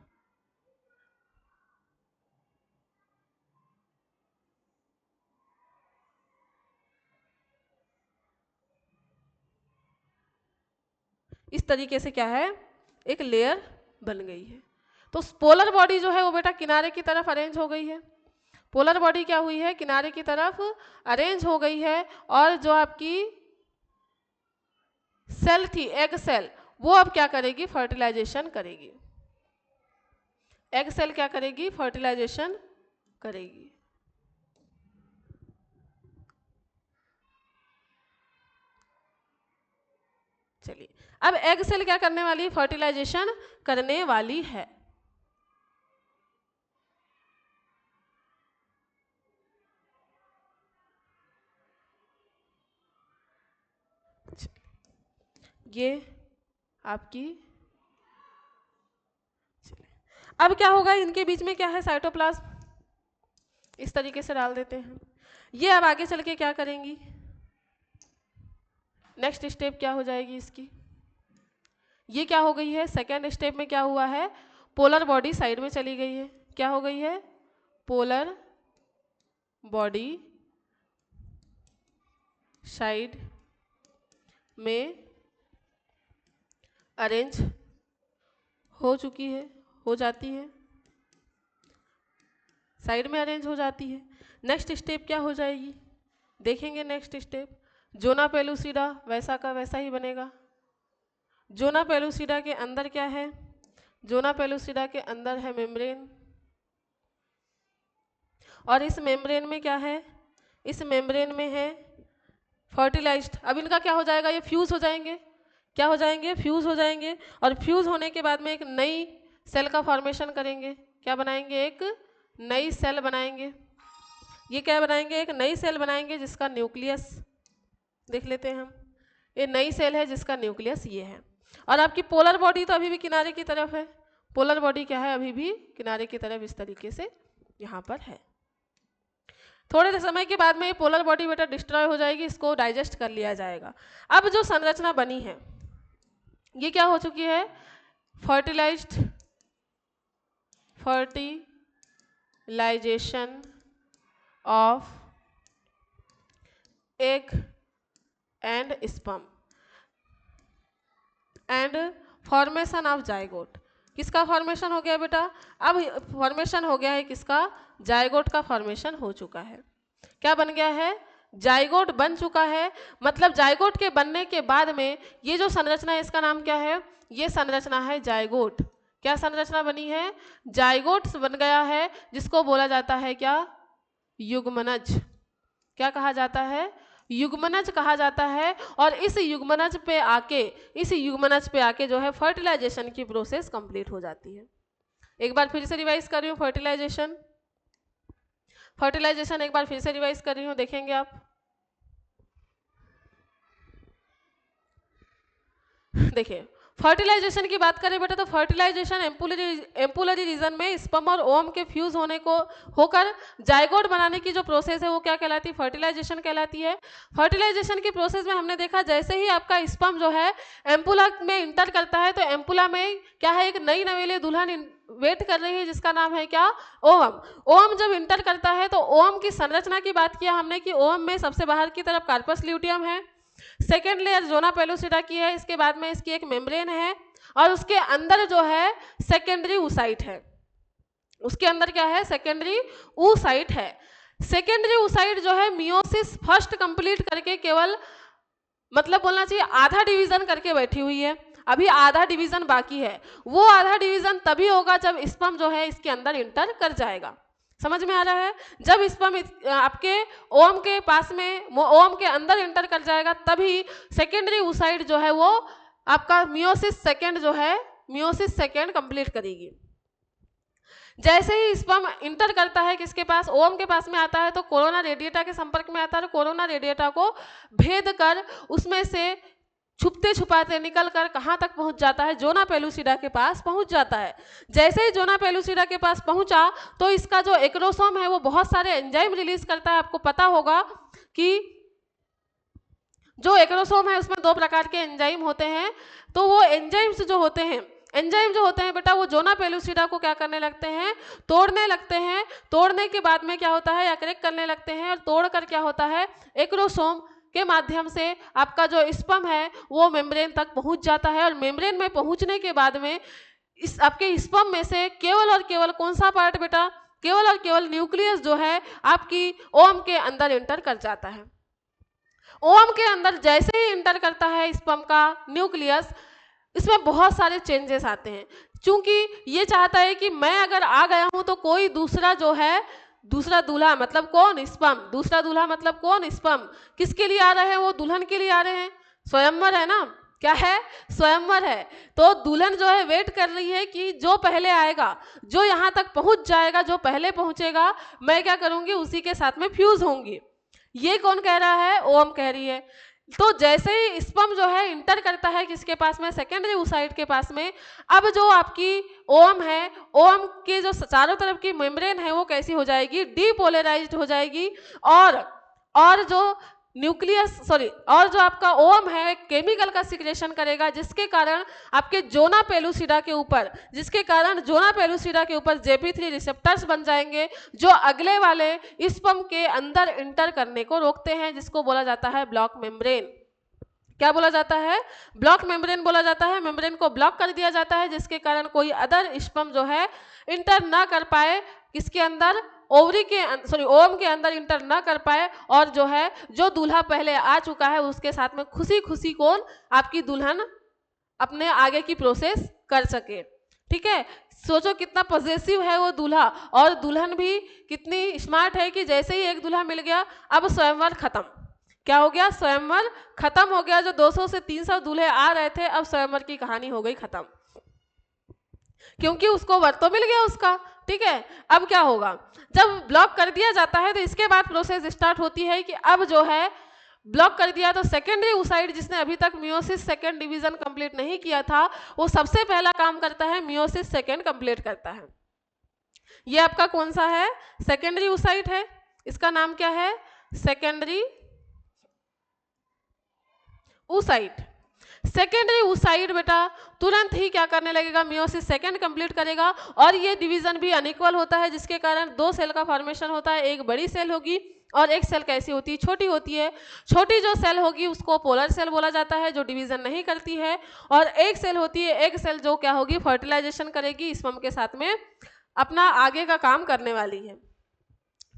इस तरीके से क्या है, एक लेयर बन गई है। तो पोलर बॉडी जो है वो बेटा किनारे की तरफ अरेंज हो गई है। पोलर बॉडी क्या हुई है, किनारे की तरफ अरेंज हो गई है। और जो आपकी सेल थी, एग सेल, वो अब क्या करेगी, फर्टिलाइजेशन करेगी। एग सेल क्या करेगी, फर्टिलाइजेशन करेगी। चलिए, अब एग सेल क्या करने वाली है, फर्टिलाइजेशन करने वाली है। ये आपकी, अब क्या होगा, इनके बीच में क्या है, साइटोप्लाज्म, इस तरीके से डाल देते हैं। ये अब आगे चल के क्या करेंगी, नेक्स्ट स्टेप क्या हो जाएगी इसकी, ये क्या हो गई है, सेकेंड स्टेप में क्या हुआ है, पोलर बॉडी साइड में चली गई है, क्या हो गई है, पोलर बॉडी साइड में अरेंज हो चुकी है, हो जाती है, साइड में अरेंज हो जाती है। नेक्स्ट स्टेप क्या हो जाएगी, देखेंगे नेक्स्ट स्टेप, जोना पेलुसिडा वैसा का वैसा ही बनेगा। जोना पेलुसिडा के अंदर क्या है, जोना पेलुसिडा के अंदर है मेम्ब्रेन, और इस मेम्ब्रेन में क्या है, इस मेम्ब्रेन में है फर्टिलाइज्ड। अब इनका क्या हो जाएगा, ये फ्यूज हो जाएंगे, क्या हो जाएंगे, फ्यूज हो जाएंगे, और फ्यूज होने के बाद में एक नई सेल का फॉर्मेशन करेंगे, क्या बनाएंगे, एक नई सेल बनाएंगे। ये क्या बनाएंगे, एक नई सेल बनाएंगे जिसका न्यूक्लियस देख लेते हैं हम, ये नई सेल है जिसका न्यूक्लियस ये है। और आपकी पोलर बॉडी तो अभी भी किनारे की तरफ है, पोलर बॉडी क्या है, अभी भी किनारे की तरफ इस तरीके से यहाँ पर है। थोड़े समय के बाद में ये पोलर बॉडी बेटा डिस्ट्रॉय हो जाएगी, इसको डाइजेस्ट कर लिया जाएगा। अब जो संरचना बनी है ये क्या हो चुकी है, fertilised, fertilisation of egg and sperm and formation of zygote. किसका फॉर्मेशन हो गया बेटा, अब फॉर्मेशन हो गया है किसका, जाइगोट का फॉर्मेशन हो चुका है। क्या बन गया है, जाइगोट बन चुका है। मतलब जाइगोट के बनने के बाद में ये जो संरचना है इसका नाम क्या है, ये संरचना है जाइगोट। क्या संरचना बनी है, जाइगोट बन गया है, जिसको बोला जाता है क्या, युग्मनज। क्या कहा जाता है, युग्मनज कहा जाता है। और इस युग्मनज पे आके जो है फर्टिलाइजेशन की प्रोसेस कंप्लीट हो जाती है। एक बार फिर से रिवाइज कर रही हूँ, फर्टिलाइजेशन एक बार फिर से रिवाइज कर रही हूँ, देखेंगे आप। देखिए फर्टिलाइजेशन की बात करें बेटा तो फर्टिलाइजेशन एम्पुलरी रीजन में स्पर्म और ओवम के फ्यूज होने को होकर जाइगोट बनाने की जो प्रोसेस है वो क्या कहलाती है, फर्टिलाइजेशन कहलाती है। फर्टिलाइजेशन की प्रोसेस में हमने देखा जैसे ही आपका स्पर्म जो है एम्पुला में इंटर करता है तो एम्पुला में क्या है, एक नई नवेली दुल्हन वेट कर रही है जिसका नाम है क्या, ओवम। ओवम जब इंटर करता है तो ओवम की संरचना की बात किया हमने कि ओवम में सबसे बाहर की तरफ कार्पस ल्यूटियम है, सेकेंड लेयर जोना पेलुसिडा की है, इसके बाद में इसकी एक मेम्ब्रेन है और उसके अंदर जो है सेकेंडरी ऊसाइट है। उसके अंदर क्या है, सेकेंडरी ऊसाइट है। सेकेंडरी ऊसाइट जो है मियोसिस फर्स्ट कंप्लीट करके केवल मतलब बोलना चाहिए आधा डिवीजन करके बैठी हुई है, अभी आधा डिवीजन बाकी है। वो आधा डिवीजन तभी होगा जब स्पर्म जो है इसके अंदर इंटर कर जाएगा। समझ में आ रहा है, जब स्पर्म आपके ओवम के पास में ओवम के अंदर इंटर कर जाएगा तभी सेकेंडरी ऊसाइट जो है वो आपका मियोसिस सेकेंड कंप्लीट करेगी। जैसे ही स्पर्म इंटर करता है किसके पास, ओवम के पास में आता है तो कोरोना रेडिएटा के संपर्क में आता है, कोरोना रेडिएटा को भेद कर उसमें से छुपते छुपाते निकल कर कहाँ तक पहुँच जाता है, जोना पेलुसिडा के पास पहुँच जाता है। जैसे ही जोना पेलुसिडा के पास पहुँचा तो इसका जो एक्रोसोम है वो बहुत सारे एंजाइम रिलीज करता है। आपको पता होगा कि जो एक्रोसोम है उसमें 2 प्रकार के एंजाइम होते हैं, तो वो एंजाइम्स जो होते हैं बेटा वो जोना पेलुसिडा को क्या करने लगते हैं, तोड़ने लगते हैं। तोड़ने के बाद में क्या होता है, अक्रैक करने लगते हैं और तोड़कर क्या होता है, एक्रोसोम के माध्यम से आपका जो स्पर्म है वो मेम्ब्रेन तक पहुंच जाता है। और मेम्ब्रेन में पहुंचने के बाद में इस आपके स्पर्म में से केवल और केवल कौन सा पार्ट बेटा, केवल और केवल न्यूक्लियस जो है आपकी ओवम के अंदर इंटर कर जाता है। ओवम के अंदर जैसे ही इंटर करता है स्पर्म का न्यूक्लियस, इसमें बहुत सारे चेंजेस आते हैं। चूंकि ये चाहता है कि मैं अगर आ गया हूं तो कोई दूसरा जो है, दूसरा दूल्हा मतलब कौन, स्पर्म। दूसरा दूल्हा मतलब कौन, स्पर्म। किसके लिए आ रहे हैं, वो दुल्हन के लिए आ रहे हैं। स्वयंवर है ना, क्या है, स्वयंवर है। तो दुल्हन जो है वेट कर रही है कि जो पहले आएगा, जो यहाँ तक पहुंच जाएगा, जो पहले पहुंचेगा, मैं क्या करूंगी, उसी के साथ में फ्यूज होंगी। ये कौन कह रहा है, ओवम कह रही है। तो जैसे ही स्पर्म जो है इंटर करता है किसके पास में, सेकेंडरी ऊसाइट के पास में, अब जो आपकी ओवम है, ओवम के जो चारों तरफ की मेम्ब्रेन है वो कैसी हो जाएगी, डीपोलराइज्ड हो जाएगी। और जो और जो आपका ओवम है केमिकल का सिक्रेशन करेगा, जिसके कारण आपके जोना पेलुसिडा के ऊपर JP3 रिसेप्टर्स बन जाएंगे, जो अगले वाले स्पर्म के अंदर इंटर करने को रोकते हैं, जिसको बोला जाता है ब्लॉक मेम्ब्रेन। क्या बोला जाता है? ब्लॉक मेम्ब्रेन बोला जाता है। मेम्ब्रेन को ब्लॉक कर दिया जाता है, जिसके कारण कोई अदर स्पर्म जो है इंटर ना कर पाए, किसके अंदर, ओवम के अंदर इंटर ना कर पाए, और जो दूल्हा पहले आ चुका है उसके साथ में खुशी खुशी कौन, आपकी दुल्हन अपने आगे की प्रोसेस कर सके। ठीक है, सोचो कितना पॉजिटिव है वो दूल्हा, और दुल्हन भी कितनी स्मार्ट है कि जैसे ही एक दूल्हा मिल गया, अब स्वयंवर खत्म। क्या हो गया? स्वयंवर खत्म हो गया। जो 200 से 300 दूल्हे आ रहे थे, अब स्वयंवर की कहानी हो गई खत्म, क्योंकि उसको वर तो मिल गया उसका। ठीक है, अब क्या होगा? जब ब्लॉक कर दिया जाता है तो इसके बाद प्रोसेस स्टार्ट होती है कि अब जो है ब्लॉक कर दिया तो सेकेंडरी oocyte, जिसने अभी तक मियोसिस सेकेंड डिवीजन कंप्लीट नहीं किया था, वो सबसे पहला काम करता है मियोसिस सेकेंड कंप्लीट करता है। ये आपका कौन सा है? सेकेंडरी oocyte है। इसका नाम क्या है? Secondary oocyte। सेकेंडरी oocyte बेटा तुरंत ही क्या करने लगेगा? मियोसिस सेकेंड कंप्लीट करेगा, और ये डिवीजन भी अनइक्वल होता है, जिसके कारण 2 सेल का फॉर्मेशन होता है। एक बड़ी सेल होगी और एक सेल कैसी होती है? छोटी होती है। छोटी जो सेल होगी उसको पोलर सेल बोला जाता है, जो डिवीजन नहीं करती है, और एक सेल होती है, एक सेल जो क्या होगी? फर्टिलाइजेशन करेगी, स्पर्म के साथ में अपना आगे का काम करने वाली है।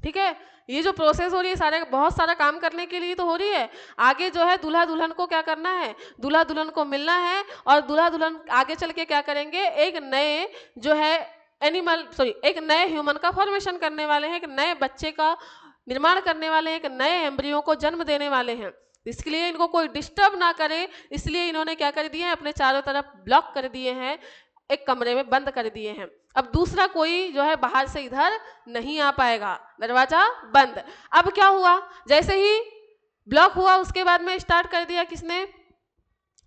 ठीक है, ये जो प्रोसेस हो रही है बहुत सारा काम करने के लिए तो हो रही है। आगे जो है दूल्हा दुल्हन को क्या करना है? दूल्हा दुल्हन को मिलना है, और दूल्हा दुल्हन आगे चल के क्या करेंगे? एक नए जो है एक नए ह्यूमन का फॉर्मेशन करने वाले हैं, एक नए बच्चे का निर्माण करने वाले हैं, एक नए एम्ब्रियो को जन्म देने वाले हैं। इसके लिए इनको कोई डिस्टर्ब ना करे, इसलिए इन्होंने क्या कर दिए हैं? अपने चारों तरफ ब्लॉक कर दिए हैं, एक कमरे में बंद कर दिए हैं। अब दूसरा कोई जो है बाहर से इधर नहीं आ पाएगा, दरवाजा बंद। अब क्या हुआ? जैसे ही ब्लॉक हुआ उसके बाद में स्टार्ट कर दिया किसने?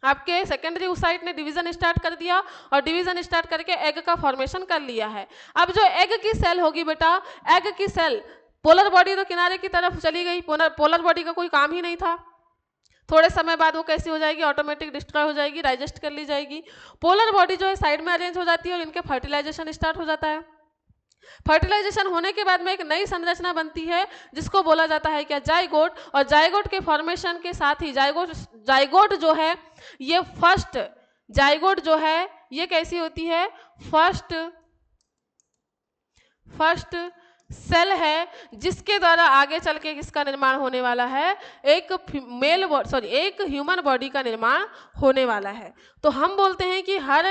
आपके सेकेंडरी oocyte ने डिवीजन स्टार्ट कर दिया, और डिवीजन स्टार्ट करके एग का फॉर्मेशन कर लिया है। अब जो एग की सेल होगी बेटा, एग की सेल पोलर बॉडी तो किनारे की तरफ चली गई, पोलर बॉडी का कोई काम ही नहीं था। थोड़े समय बाद वो कैसी हो जाएगी? ऑटोमेटिक डिस्ट्रॉय हो जाएगी, डाइजेस्ट कर ली जाएगी। पोलर बॉडी जो है साइड में अरेंज हो जाती है, और इनके फर्टिलाइजेशन स्टार्ट हो जाता है। फर्टिलाइजेशन होने के बाद में एक नई संरचना बनती है, जिसको बोला जाता है क्या? जाइगोट। और जाइगोट के फॉर्मेशन के साथ ही जाइगोट जो है ये फर्स्ट जाइगोट जो है ये कैसी होती है? फर्स्ट सेल है, जिसके द्वारा आगे चल के किसका निर्माण होने वाला है? एक ह्यूमन बॉडी का निर्माण होने वाला है। तो हम बोलते हैं कि हर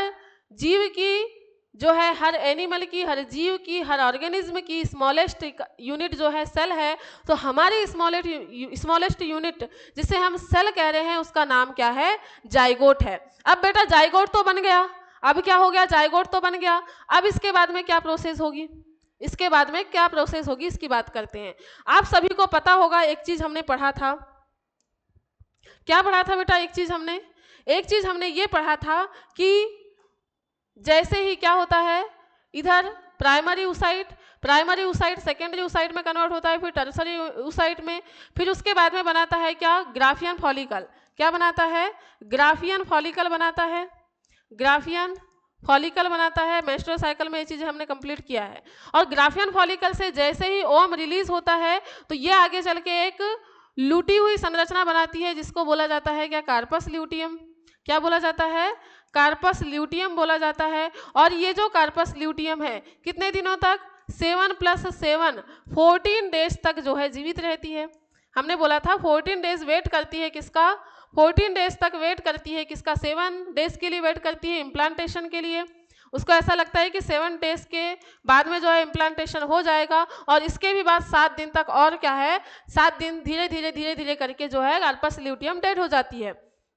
जीव की जो है, हर एनिमल की, हर जीव की, हर ऑर्गेनिज्म की स्मॉलेस्ट यूनिट जो है सेल है। तो हमारी स्मॉलेस्ट यूनिट जिसे हम सेल कह रहे हैं उसका नाम क्या है? जाइगोट है। अब बेटा जाइगोट तो बन गया, अब क्या हो गया? जाइगोट तो बन गया। अब इसके बाद में क्या प्रोसेस होगी? इसकी बात करते हैं। आप सभी को पता होगा एक चीज हमने पढ़ा था। क्या पढ़ा था बेटा? एक चीज हमने ये पढ़ा था कि जैसे ही क्या होता है, इधर प्राइमरी oocyte सेकेंडरी oocyte में कन्वर्ट होता है, फिर टर्सरी oocyte में, फिर उसके बाद में बनाता है क्या? Graafian follicle. क्या बनाता है? ग्राफियन फॉलिकल बनाता है। मेंस्ट्रुअल साइकिल में ये चीज़ें हमने कंप्लीट किया है। और ग्राफियन फॉलिकल से जैसे ही ओवम रिलीज होता है, तो ये आगे चल के एक लूटी हुई संरचना बनाती है, जिसको बोला जाता है क्या? Corpus luteum. क्या बोला जाता है? कार्पस ल्यूटियम बोला जाता है। और ये जो कार्पस ल्यूटियम है कितने दिनों तक? 7 + 7 14 डेज तक जो है जीवित रहती है। हमने बोला था 14 डेज वेट करती है किसका? 14 डेज तक वेट करती है किसका? 7 डेज के लिए वेट करती है इम्प्लांटेशन के लिए। उसको ऐसा लगता है कि 7 डेज के बाद में जो है इम्प्लांटेशन हो जाएगा, और इसके भी बाद 7 दिन तक, और क्या है 7 दिन धीरे धीरे करके जो है कार्पस ल्यूटियम डेड हो जाती है।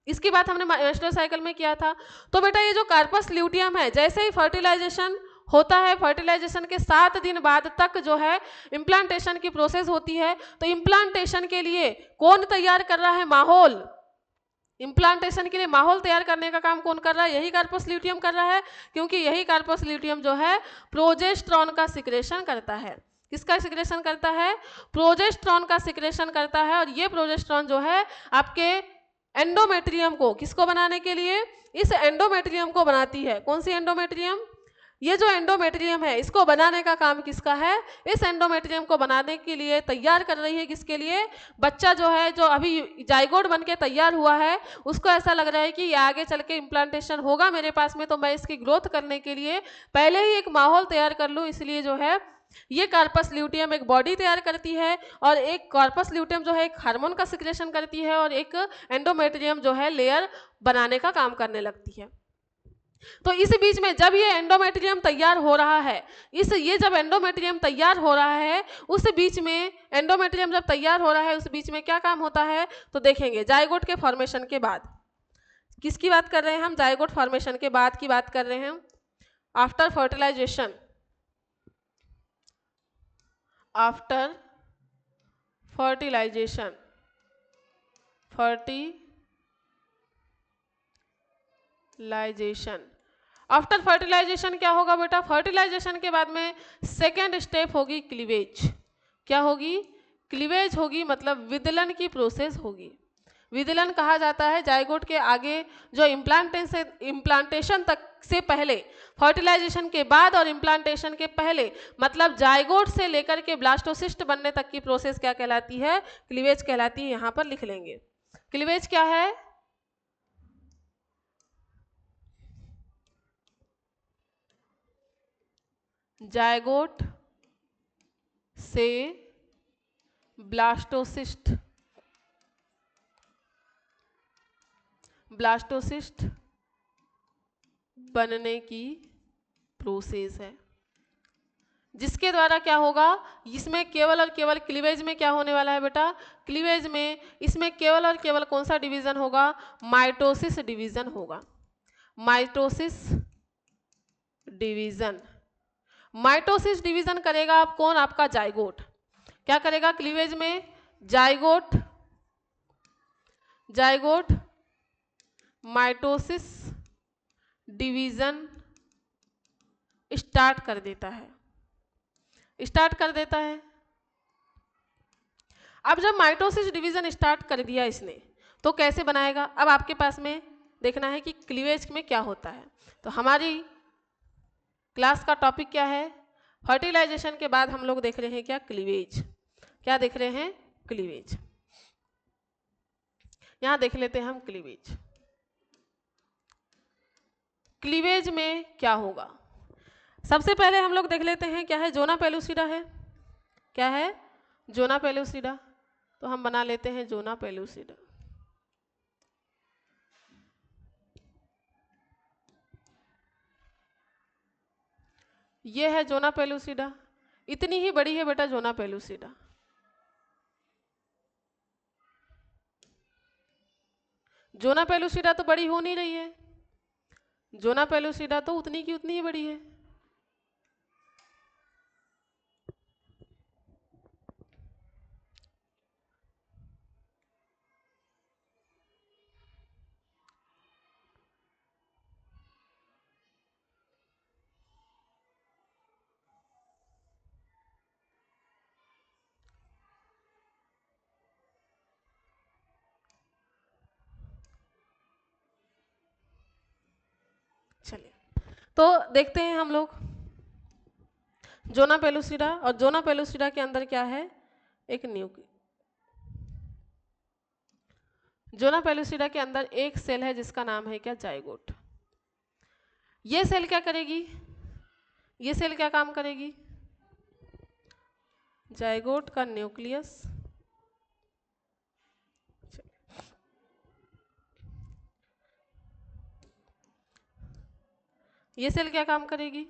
इसकी बात हमने मेंस्ट्रुअल साइकिल में किया था। तो बेटा ये जो कार्पस ल्यूटियम है, जैसे ही फर्टिलाइजेशन होता है, फर्टिलाइजेशन के 7 दिन बाद तक जो है इम्प्लांटेशन की प्रोसेस होती है। तो इम्प्लांटेशन के लिए कौन तैयार कर रहा है? माहौल। इम्प्लांटेशन के लिए माहौल तैयार करने का काम कौन कर रहा है? यही कार्पस ल्यूटियम कर रहा है, क्योंकि यही कार्पस ल्यूटियम जो है प्रोजेस्टेरॉन का सिक्रेशन करता है। किसका सिक्रेशन करता है? प्रोजेस्टेरॉन का सिक्रेशन करता है। और ये प्रोजेस्टेरॉन जो है आपके एंडोमेट्रियम को, किसको बनाने के लिए? इस एंडोमेट्रियम को बनाती है। कौन सी एंडोमेट्रियम? ये जो एंडोमेट्रियम है इसको बनाने का काम किसका है? इस एंडोमेट्रियम को बनाने के लिए तैयार कर रही है। किसके लिए? बच्चा जो है, जो अभी जाइगोट बन के तैयार हुआ है, उसको ऐसा लग रहा है कि ये आगे चल के इम्प्लांटेशन होगा मेरे पास में, तो मैं इसकी ग्रोथ करने के लिए पहले ही एक माहौल तैयार कर लूँ। इसलिए जो है ये कार्पस ल्यूटियम एक बॉडी तैयार करती है, और एक कार्पस ल्यूटियम जो है एक हार्मोन का सिक्रेशन करती है, और एक एंडोमेट्रियम जो है लेयर बनाने का काम करने लगती है। तो इस बीच में जब ये एंडोमेट्रियम तैयार हो रहा है, ये जब एंडोमेट्रियम तैयार हो रहा है, उस बीच में एंडोमेट्रियम जब तैयार हो रहा है, उस बीच में क्या काम होता है तो देखेंगे। जाइगोट के फॉर्मेशन के बाद, किसकी बात कर रहे हैं हम? जाइगोट फॉर्मेशन के बाद की बात कर रहे हैं। After fertilisation, after fertilisation, fertilisation, after fertilisation क्या होगा बेटा? फर्टिलाइजेशन के बाद में सेकेंड स्टेप होगी क्लीवेज। क्या होगी? क्लीवेज होगी, मतलब विदलन की प्रोसेस होगी। विदलन कहा जाता है जाइगोट के आगे जो इम्प्लांटेशन तक से पहले, फर्टिलाइजेशन के बाद और इम्प्लांटेशन के पहले, मतलब जाइगोट से लेकर के ब्लास्टोसिस्ट बनने तक की प्रोसेस क्या कहलाती है? क्लीवेज कहलाती है। यहां पर लिख लेंगे क्लीवेज क्या है। जाइगोट से ब्लास्टोसिस्ट बनने की प्रोसेस है, जिसके द्वारा क्या होगा? इसमें केवल और केवल क्लीवेज में क्या होने वाला है बेटा? क्लीवेज में इसमें केवल और केवल कौन सा डिवीजन होगा? माइटोसिस डिवीजन होगा। माइटोसिस डिवीजन, माइटोसिस डिवीजन करेगा आप कौन? आपका जाइगोट। क्या करेगा क्लीवेज में? जाइगोट माइटोसिस डिवीजन स्टार्ट कर देता है। अब जब माइटोसिस डिवीजन स्टार्ट कर दिया इसने, तो कैसे बनाएगा? अब आपके पास में देखना है कि क्लीवेज में क्या होता है। तो हमारी क्लास का टॉपिक क्या है? फर्टिलाइजेशन के बाद हम लोग देख रहे हैं क्या? क्लीवेज। क्या देख रहे हैं? क्लीवेज। यहां देख लेते हैं हम क्लीवेज। क्लीवेज में क्या होगा? सबसे पहले हम लोग देख लेते हैं क्या है। जोना पेलुसिडा है। क्या है? Zona pellucida. तो हम बना लेते हैं जोना पेलुसिडा। ये है जोना पेलुसिडा, इतनी ही बड़ी है बेटा जोना पेलुसिडा। जोना पेलुसिडा तो बड़ी हो नहीं रही है, जोना पेलुसिडा तो उतनी की उतनी ही बड़ी है। चलिए तो देखते हैं हम लोग जोना पेलुसिडा। और जोना पेलुसिडा के अंदर क्या है? एक न्यूक्लियस। जोना पेलुसिडा के अंदर एक सेल है जिसका नाम है क्या? जाइगोट। ये सेल क्या करेगी? ये सेल क्या काम करेगी? जाइगोट का न्यूक्लियस, ये सेल क्या काम करेगी?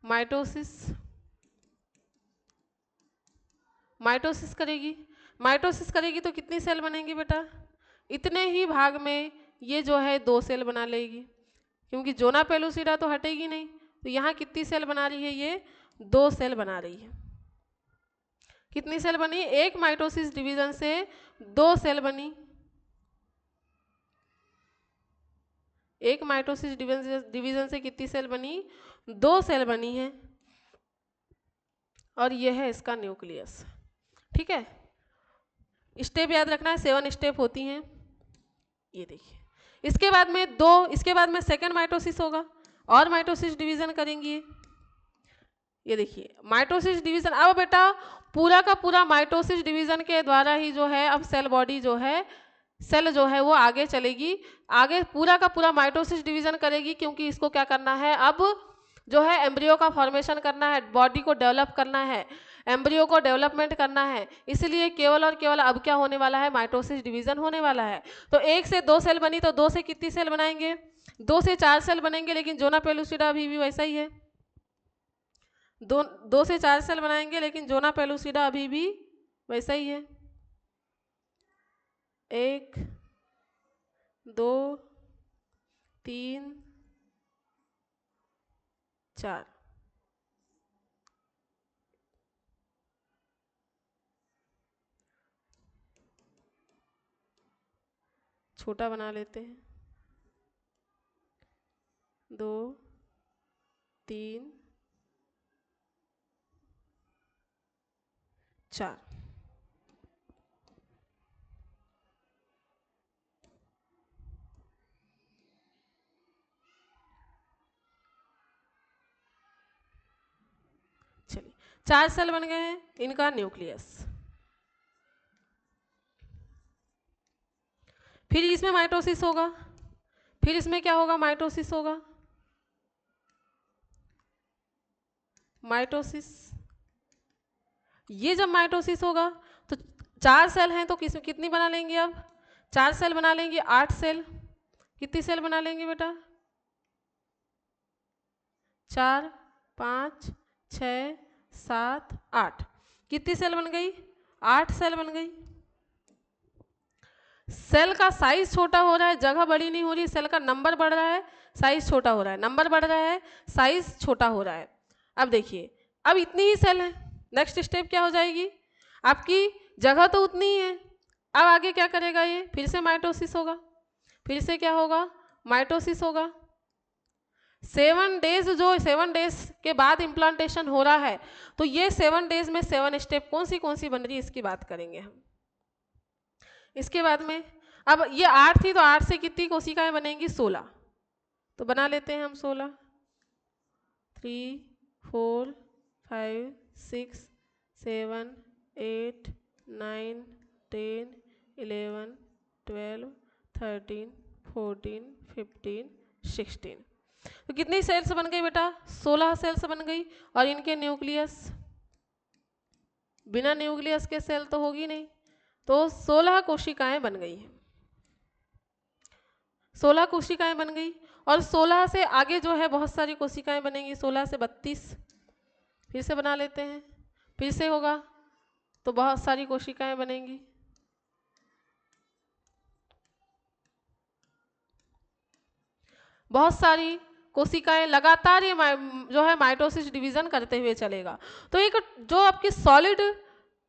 माइटोसिस। माइटोसिस करेगी। माइटोसिस करेगी तो कितनी सेल बनेंगी बेटा? इतने ही भाग में ये जो है 2 सेल बना लेगी, क्योंकि जोना पेलुसिडा तो हटेगी नहीं। तो यहाँ कितनी सेल बना रही है? ये 2 सेल बना रही है। कितनी सेल बनी? एक माइटोसिस डिवीजन से 2 सेल बनी। एक माइटोसिस डिवीजन से कितनी सेल बनी? 2 सेल बनी है। और ये है इसका न्यूक्लियस। ठीक है, स्टेप याद रखना है, 7 स्टेप होती हैं। ये देखिए, इसके बाद में इसके बाद में सेकेंड माइटोसिस होगा और माइटोसिस डिवीजन करेंगे। ये देखिए माइटोसिस डिवीजन। अब बेटा पूरा का पूरा माइटोसिस डिवीजन के द्वारा ही जो है अब सेल बॉडी जो है, सेल जो है वो आगे चलेगी, आगे पूरा का पूरा माइटोसिस डिवीजन करेगी, क्योंकि इसको क्या करना है, अब जो है एम्ब्रियो का फॉर्मेशन करना है, बॉडी को डेवलप करना है, एम्ब्रियो को डेवलपमेंट करना है। इसलिए केवल और केवल अब क्या होने वाला है, माइटोसिस डिवीजन होने वाला है। तो 1 से 2 सेल बनी, तो 2 से कितनी सेल बनाएंगे, 2 से 4 सेल बनेंगे, लेकिन जोना पेलुसिडा अभी भी वैसा ही है, 2 से 4 सेल बनाएंगे, लेकिन जोना पेलुसिडा अभी भी वैसा ही है। 1 2 3 4। छोटा बना लेते हैं, 2 3 4। चलिए 4 सेल बन गए हैं, इनका न्यूक्लियस। फिर इसमें माइटोसिस होगा, फिर इसमें क्या होगा, माइटोसिस होगा, माइटोसिस। ये जब माइटोसिस होगा तो 4 सेल हैं, तो कितनी बना लेंगे, अब 4 सेल बना लेंगे, 8 सेल। कितनी सेल बना लेंगे बेटा, 4 5 6 7 8। कितनी सेल बन गई, 8 सेल बन गई। सेल का साइज छोटा हो रहा है, जगह बड़ी नहीं हो रही, सेल का नंबर बढ़ रहा है, साइज छोटा हो रहा है, नंबर बढ़ रहा है, साइज छोटा हो रहा है। अब देखिए, अब इतनी ही सेल है, नेक्स्ट स्टेप क्या हो जाएगी, आपकी जगह तो उतनी ही है। अब आगे क्या करेगा, ये फिर से माइटोसिस होगा, फिर से क्या होगा, माइटोसिस होगा। 7 डेज, जो 7 डेज के बाद इम्प्लांटेशन हो रहा है, तो ये 7 डेज में 7 स्टेप कौन सी बन रही है, इसकी बात करेंगे हम। इसके बाद में अब ये 8 थी, तो 8 से कितनी कोशिकाएं बनेंगी, 16। तो बना लेते हैं हम 16, 3 4 5 6 7 8 9 10 11 12 13 14 15 16। तो कितनी सेल्स बन गई बेटा, 16 सेल्स बन गई। और इनके न्यूक्लियस, बिना न्यूक्लियस के सेल तो होगी नहीं, तो 16 कोशिकाएं बन गई हैं, 16 कोशिकाएं बन गई। और 16 से आगे जो है बहुत सारी कोशिकाएं बनेंगी, 16 से 32। फिर से बना लेते हैं, फिर से होगा तो बहुत सारी कोशिकाएं बनेंगी। बहुत सारी कोशिकाएं लगातार ये जो है माइटोसिस डिवीजन करते हुए चलेगा। तो एक जो आपकी सॉलिड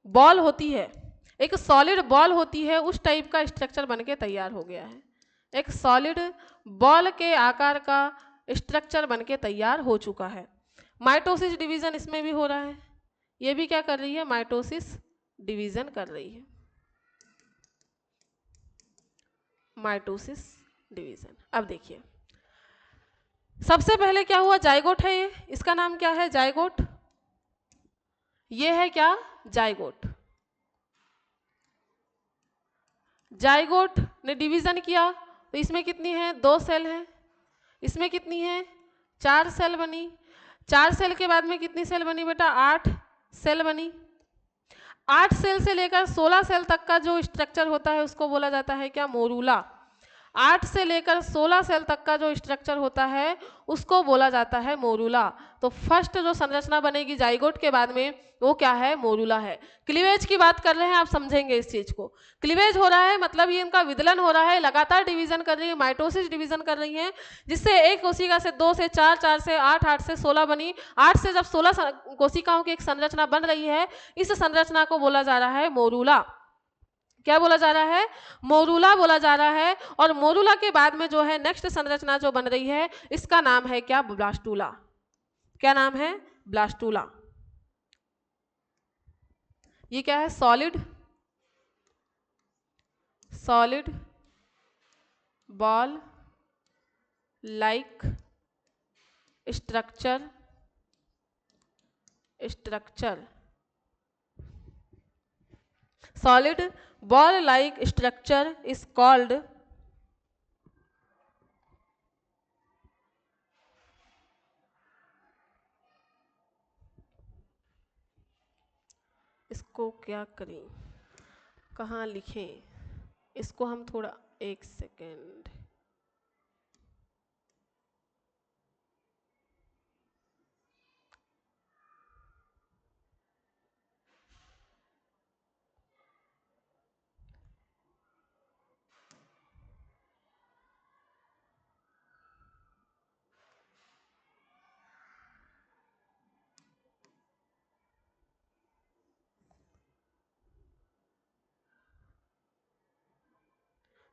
बॉल होती है, एक सॉलिड बॉल होती है, उस टाइप का स्ट्रक्चर बनके तैयार हो गया है। एक सॉलिड बॉल के आकार का स्ट्रक्चर बनके तैयार हो चुका है। माइटोसिस डिवीजन इसमें भी हो रहा है, ये भी क्या कर रही है, माइटोसिस डिवीजन कर रही है, माइटोसिस डिवीजन। अब देखिए सबसे पहले क्या हुआ, जाइगोट है ये, इसका नाम क्या है, जाइगोट। ये है क्या, जाइगोट। जाइगोट ने डिवीजन किया, तो इसमें कितनी है, 2 सेल है, इसमें कितनी है, 4 सेल बनी। 4 सेल के बाद में कितनी सेल बनी बेटा, 8 सेल बनी। 8 सेल से लेकर 16 सेल तक का जो स्ट्रक्चर होता है उसको बोला जाता है क्या, मोरूला। 8 से लेकर 16 सेल तक का जो स्ट्रक्चर होता है उसको बोला जाता है मोरूला। तो फर्स्ट जो संरचना बनेगी जाइगोट के बाद में वो क्या है, मोरूला है। क्लीवेज की बात कर रहे हैं, आप समझेंगे इस चीज को। क्लीवेज हो रहा है मतलब ये इनका विदलन हो रहा है, लगातार डिवीजन कर रही है, माइटोसिस डिवीजन कर रही है, जिससे एक कोशिका से 2 से 4, 4 से 8, 8 से 16 बनी। 8 से जब 16 कोशिकाओं की एक संरचना बन रही है, इस संरचना को बोला जा रहा है मोरूला। क्या बोला जा रहा है, मोरूला बोला जा रहा है। और मोरूला के बाद में जो है नेक्स्ट संरचना जो बन रही है इसका नाम है क्या, ब्लास्टूला। क्या नाम है, ब्लास्टूला। ये क्या है? Solid, solid ball like structure, structure, solid ball like structure is called, इसको क्या करें, कहाँ लिखें इसको? हम थोड़ा, एक सेकेंड,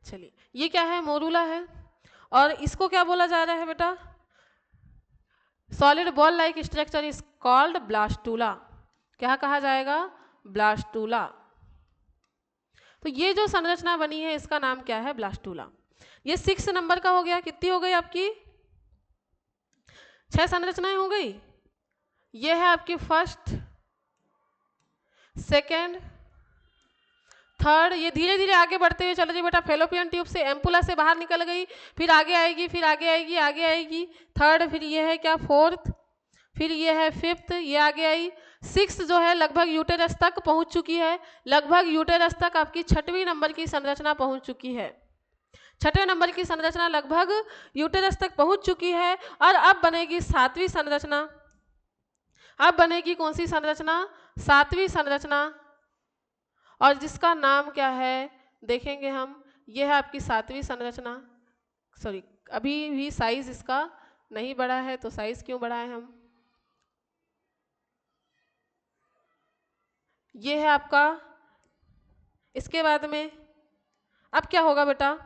चलिए ये क्या है? मोरूला है। और इसको क्या बोला जा रहा है बेटा? Solid ball like structure is called blastula. क्या कहा जाएगा? ब्लास्टूला। तो ये जो संरचना बनी है इसका नाम क्या है? ब्लास्टूला। ये 6 नंबर का हो गया। कितनी हो गई आपकी? 6 संरचनाएं हो गई। ये है आपकी फर्स्ट, सेकेंड, थर्ड। ये धीरे धीरे आगे बढ़ते हुए चल रही बेटा। फेलोपियन ट्यूब से एम्पुला से बाहर निकल गई, फिर आगे आएगी, फिर आगे आएगी, आगे आएगी, थर्ड, फिर ये है क्या? फोर्थ, फिर ये है फिफ्थ, ये आगे आई। 6 जो है लगभग यूटेरस तक पहुंच चुकी है। लगभग यूटेरस तक आपकी 6वीं नंबर की संरचना पहुंच चुकी है। 6वें नंबर की संरचना लगभग यूटेरस तक पहुंच चुकी है। और अब बनेगी 7वीं संरचना। अब बनेगी कौन सी संरचना? 7वीं संरचना, और जिसका नाम क्या है देखेंगे हम। ये है आपकी 7वीं संरचना। सॉरी, अभी भी साइज इसका नहीं बढ़ा है, तो साइज क्यों बढ़ाएं हम? ये है आपका। इसके बाद में अब क्या होगा बेटा?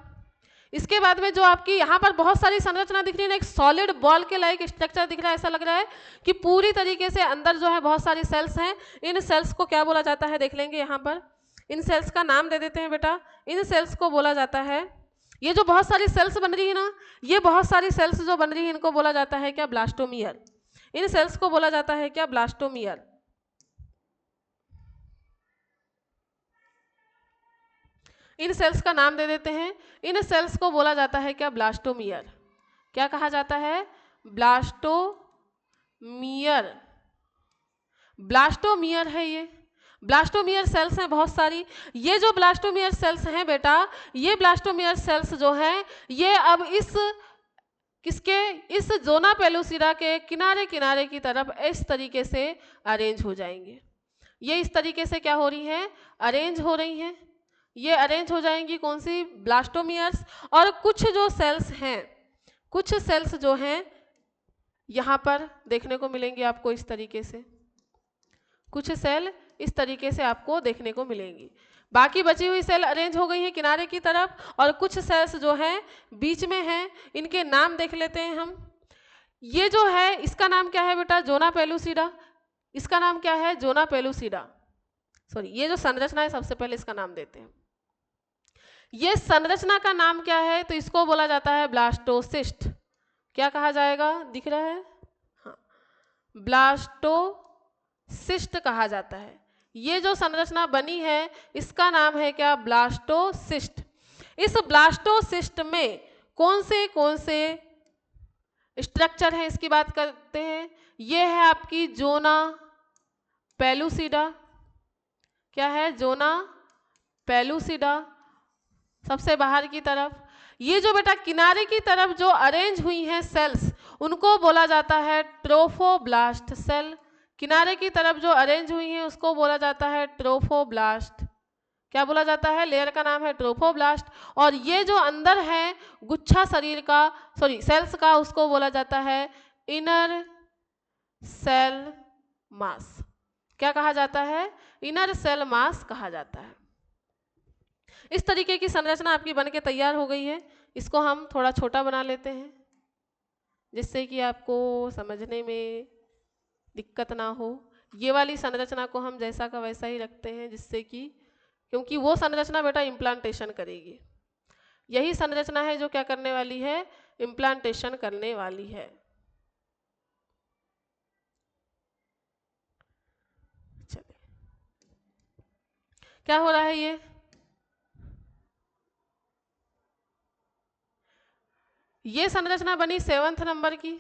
इसके बाद में जो आपकी यहाँ पर बहुत सारी संरचना दिख रही है ना, एक सॉलिड बॉल के लाइक स्ट्रक्चर दिख रहा है। ऐसा लग रहा है कि पूरी तरीके से अंदर जो है बहुत सारी सेल्स हैं। इन सेल्स को क्या बोला जाता है देख लेंगे यहाँ पर। इन सेल्स का नाम दे देते हैं बेटा। इन सेल्स को बोला जाता है, ये जो बहुत सारी सेल्स बन रही है ना, ये बहुत सारी सेल्स जो बन रही है इनको बोला जाता है क्या? ब्लास्टोमियर। इन सेल्स को बोला जाता है क्या? ब्लास्टोमियर। इन सेल्स का नाम दे देते हैं। इन सेल्स को बोला जाता है क्या? ब्लास्टोमियर। क्या कहा जाता है? ब्लास्टोमियर। ब्लास्टोमियर है ये। ब्लास्टोमियर सेल्स हैं बहुत सारी। ये जो ब्लास्टोमियर सेल्स हैं बेटा, ये ब्लास्टोमियर सेल्स जो हैं ये अब इस जोना पेलुसिडा के किनारे किनारे की तरफ इस तरीके से अरेंज हो जाएंगे। ये इस तरीके से क्या हो रही हैं? अरेंज हो रही हैं। ये अरेंज हो जाएंगी कौन सी? ब्लास्टोमियर्स। और कुछ जो सेल्स हैं, कुछ सेल्स जो हैं यहाँ पर देखने को मिलेंगी आपको इस तरीके से। कुछ सेल इस तरीके से आपको देखने को मिलेंगी। बाकी बची हुई सेल अरेंज हो गई हैं किनारे की तरफ, और कुछ सेल्स जो हैं बीच में हैं। इनके नाम देख लेते हैं हम। ये जो है इसका नाम क्या है बेटा? Zona pellucida. इसका नाम क्या है? Zona pellucida. सॉरी, ये जो संरचना है सबसे पहले इसका नाम देते हैं। ये संरचना का नाम क्या है? तो इसको बोला जाता है ब्लास्टोसिस्ट। क्या कहा जाएगा? दिख रहा है? हाँ, ब्लास्टोसिस्ट कहा जाता है। ये जो संरचना बनी है इसका नाम है क्या? ब्लास्टोसिस्ट। इस ब्लास्टोसिस्ट में कौन से स्ट्रक्चर हैं इसकी बात करते हैं। ये है आपकी जोना पेलुसिडा। क्या है? जोना पेलुसिडा सबसे बाहर की तरफ। ये जो बेटा किनारे की तरफ जो अरेंज हुई हैं सेल्स, उनको बोला जाता है ट्रोफोब्लास्ट सेल। किनारे की तरफ जो अरेंज हुई हैं उसको बोला जाता है ट्रोफोब्लास्ट। क्या बोला जाता है? लेयर का नाम है ट्रोफोब्लास्ट। और ये जो अंदर है गुच्छा शरीर का, सॉरी सेल्स का, उसको बोला जाता है इनर सेल मास। क्या कहा जाता है? इनर सेल मास कहा जाता है। इस तरीके की संरचना आपकी बनके तैयार हो गई है। इसको हम थोड़ा छोटा बना लेते हैं जिससे कि आपको समझने में दिक्कत ना हो। ये वाली संरचना को हम जैसा का वैसा ही रखते हैं, जिससे कि क्योंकि वो संरचना बेटा इम्प्लांटेशन करेगी। यही संरचना है जो क्या करने वाली है, इम्प्लांटेशन करने वाली है। चलिए, क्या हो रहा है ये संरचना बनी 7वें नंबर की।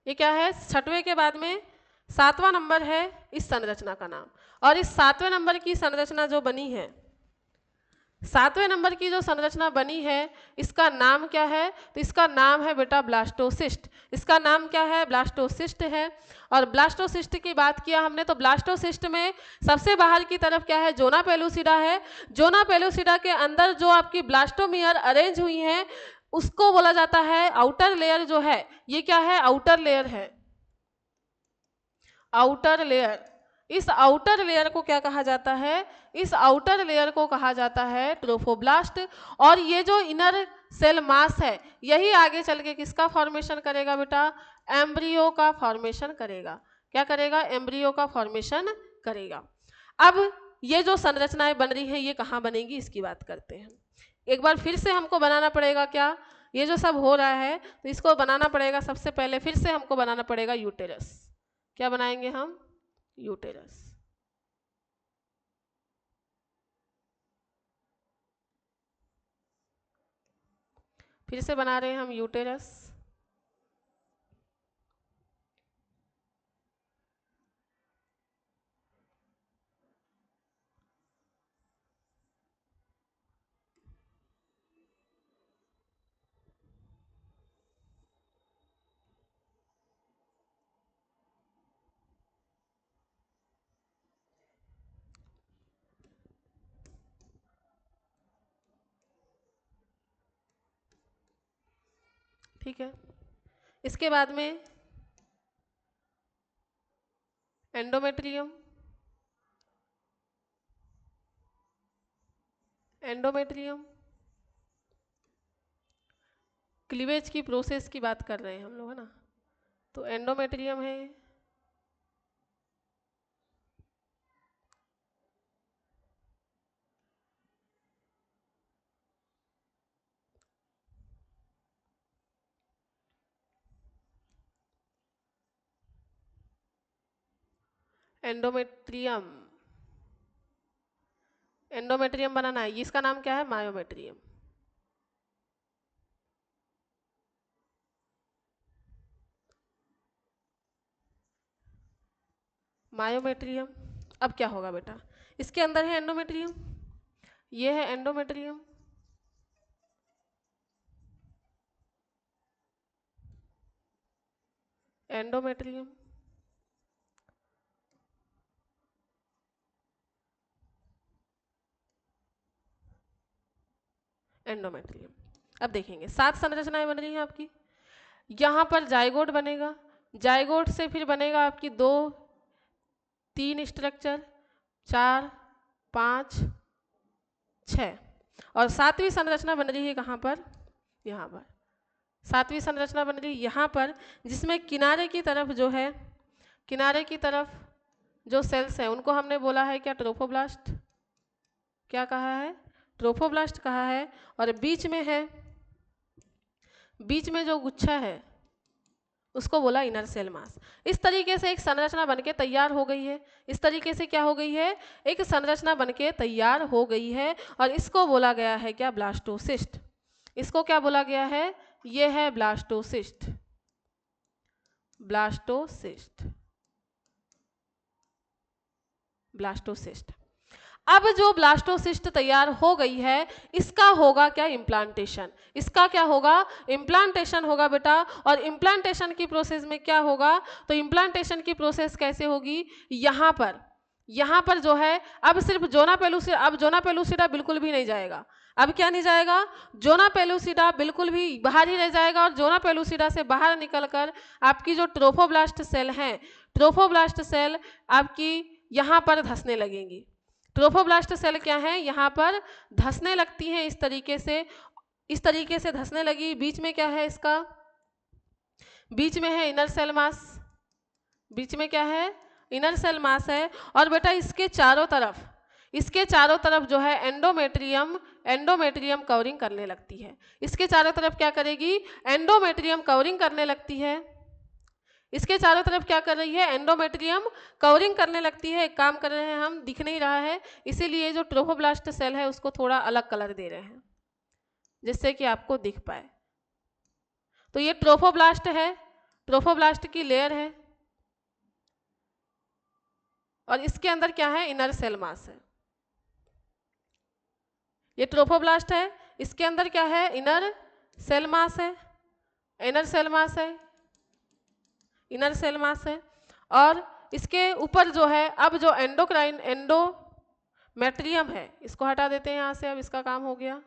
ये क्या है, 6वें के बाद में 7वां नंबर है इस संरचना का नाम। और इस 7वें नंबर की संरचना जो बनी है, 7वें नंबर की जो संरचना बनी है, इसका नाम क्या है, तो इसका नाम है बेटा ब्लास्टोसिस्ट। इसका नाम क्या है, ब्लास्टोसिस्ट है। और ब्लास्टोसिस्ट की बात किया हमने, तो ब्लास्टोसिस्ट में सबसे बाहर की तरफ क्या है, जोना पेलुसिडा है। जोना पेलुसिडा के अंदर जो आपकी ब्लास्टोमियर अरेंज हुई है, उसको बोला जाता है आउटर लेयर। जो है ये क्या है, आउटर लेयर है, आउटर लेयर। इस आउटर लेयर को क्या कहा जाता है, इस आउटर लेयर को कहा जाता है ट्रोफोब्लास्ट। और ये जो इनर सेल मास है, यही आगे चल के किसका फॉर्मेशन करेगा बेटा, एम्ब्रियो का फॉर्मेशन करेगा। क्या करेगा, एम्ब्रियो का फॉर्मेशन करेगा। अब ये जो संरचनाएं बन रही हैं, ये कहाँ बनेगी, इसकी बात करते हैं। एक बार फिर से हमको बनाना पड़ेगा क्या, ये जो सब हो रहा है, तो इसको बनाना पड़ेगा। सबसे पहले फिर से हमको बनाना पड़ेगा यूटेरस। क्या बनाएंगे हम, यूटेरस। फिर से बना रहे हैं हम यूटेरस। ठीक है, इसके बाद में एंडोमेट्रियम। एंडोमेट्रियम क्लीवेज की प्रोसेस की बात कर रहे हैं हम लोग, है ना। तो एंडोमेट्रियम है, एंडोमेट्रियम। एंडोमेट्रियम बनाना है, इसका नाम क्या है, मायोमेट्रियम। मायोमेट्रियम। अब क्या होगा बेटा, इसके अंदर है एंडोमेट्रियम, ये है एंडोमेट्रियम। Endometrium, endometrium. अब देखेंगे 7 संरचनाएं बन रही हैं आपकी। यहाँ पर जाइगोट बनेगा, जाइगोट से फिर बनेगा आपकी 2 3 स्ट्रक्चर, 4 5 6, और 7वीं संरचना बन रही है कहाँ पर, यहाँ पर 7वीं संरचना बन रही है यहाँ पर, जिसमें किनारे की तरफ जो है, किनारे की तरफ जो सेल्स हैं उनको हमने बोला है क्या, ट्रोफोब्लास्ट। क्या कहा है, ट्रोफोब्लास्ट कहा है। और बीच में है, बीच में जो गुच्छा है उसको बोला इनर सेल मास। इस तरीके से एक संरचना बनके तैयार हो गई है। इस तरीके से क्या हो गई है, एक संरचना बनके तैयार हो गई है। और इसको बोला गया है क्या, ब्लास्टोसिस्ट। इसको क्या बोला गया है, ये है ब्लास्टोसिस्ट। Blastocyst, blastocyst. अब जो ब्लास्टोसिस्ट तैयार हो गई है, इसका होगा क्या, इम्प्लांटेशन। इसका क्या होगा, इम्प्लांटेशन होगा बेटा। और इम्प्लांटेशन की प्रोसेस में क्या होगा, तो इम्प्लांटेशन की प्रोसेस कैसे होगी, यहाँ पर जो है, अब सिर्फ जोना पेलुसिडा, अब जोना पेलुसिडा बिल्कुल भी नहीं जाएगा। अब क्या नहीं जाएगा, जोना पेलुसिडा बिल्कुल भी बाहर ही रह जाएगा। और जोना पेलुसिडा से बाहर निकलकर आपकी जो ट्रोफोब्लास्ट सेल हैं, ट्रोफोब्लास्ट सेल आपकी यहाँ पर धंसने लगेंगी। ट्रोफोब्लास्ट सेल क्या है, यहाँ पर धंसने लगती हैं इस तरीके से, इस तरीके से धंसने लगी। बीच में क्या है इसका, बीच में है इनर सेल मास, बीच में क्या है, इनर सेल मास है। और बेटा इसके चारों तरफ जो है एंडोमेट्रियम कवरिंग करने लगती है। इसके चारों तरफ क्या करेगी? एंडोमेट्रियम कवरिंग करने लगती है। इसके चारों तरफ क्या कर रही है? एंडोमेट्रियम कवरिंग करने लगती है। एक काम कर रहे हैं हम, दिख नहीं रहा है इसीलिए जो ट्रोफोब्लास्ट सेल है उसको थोड़ा अलग कलर दे रहे हैं जिससे कि आपको दिख पाए। तो ये ट्रोफोब्लास्ट है, ट्रोफोब्लास्ट की लेयर है और इसके अंदर क्या है? इनर सेल मास है। ये ट्रोफोब्लास्ट है, इसके अंदर क्या है? इनर सेल मास है, इनर सेल मास है, इनर सेल मास है। और इसके ऊपर जो है अब जो एंडोमेट्रियम है इसको हटा देते हैं यहाँ से, अब इसका काम हो गया।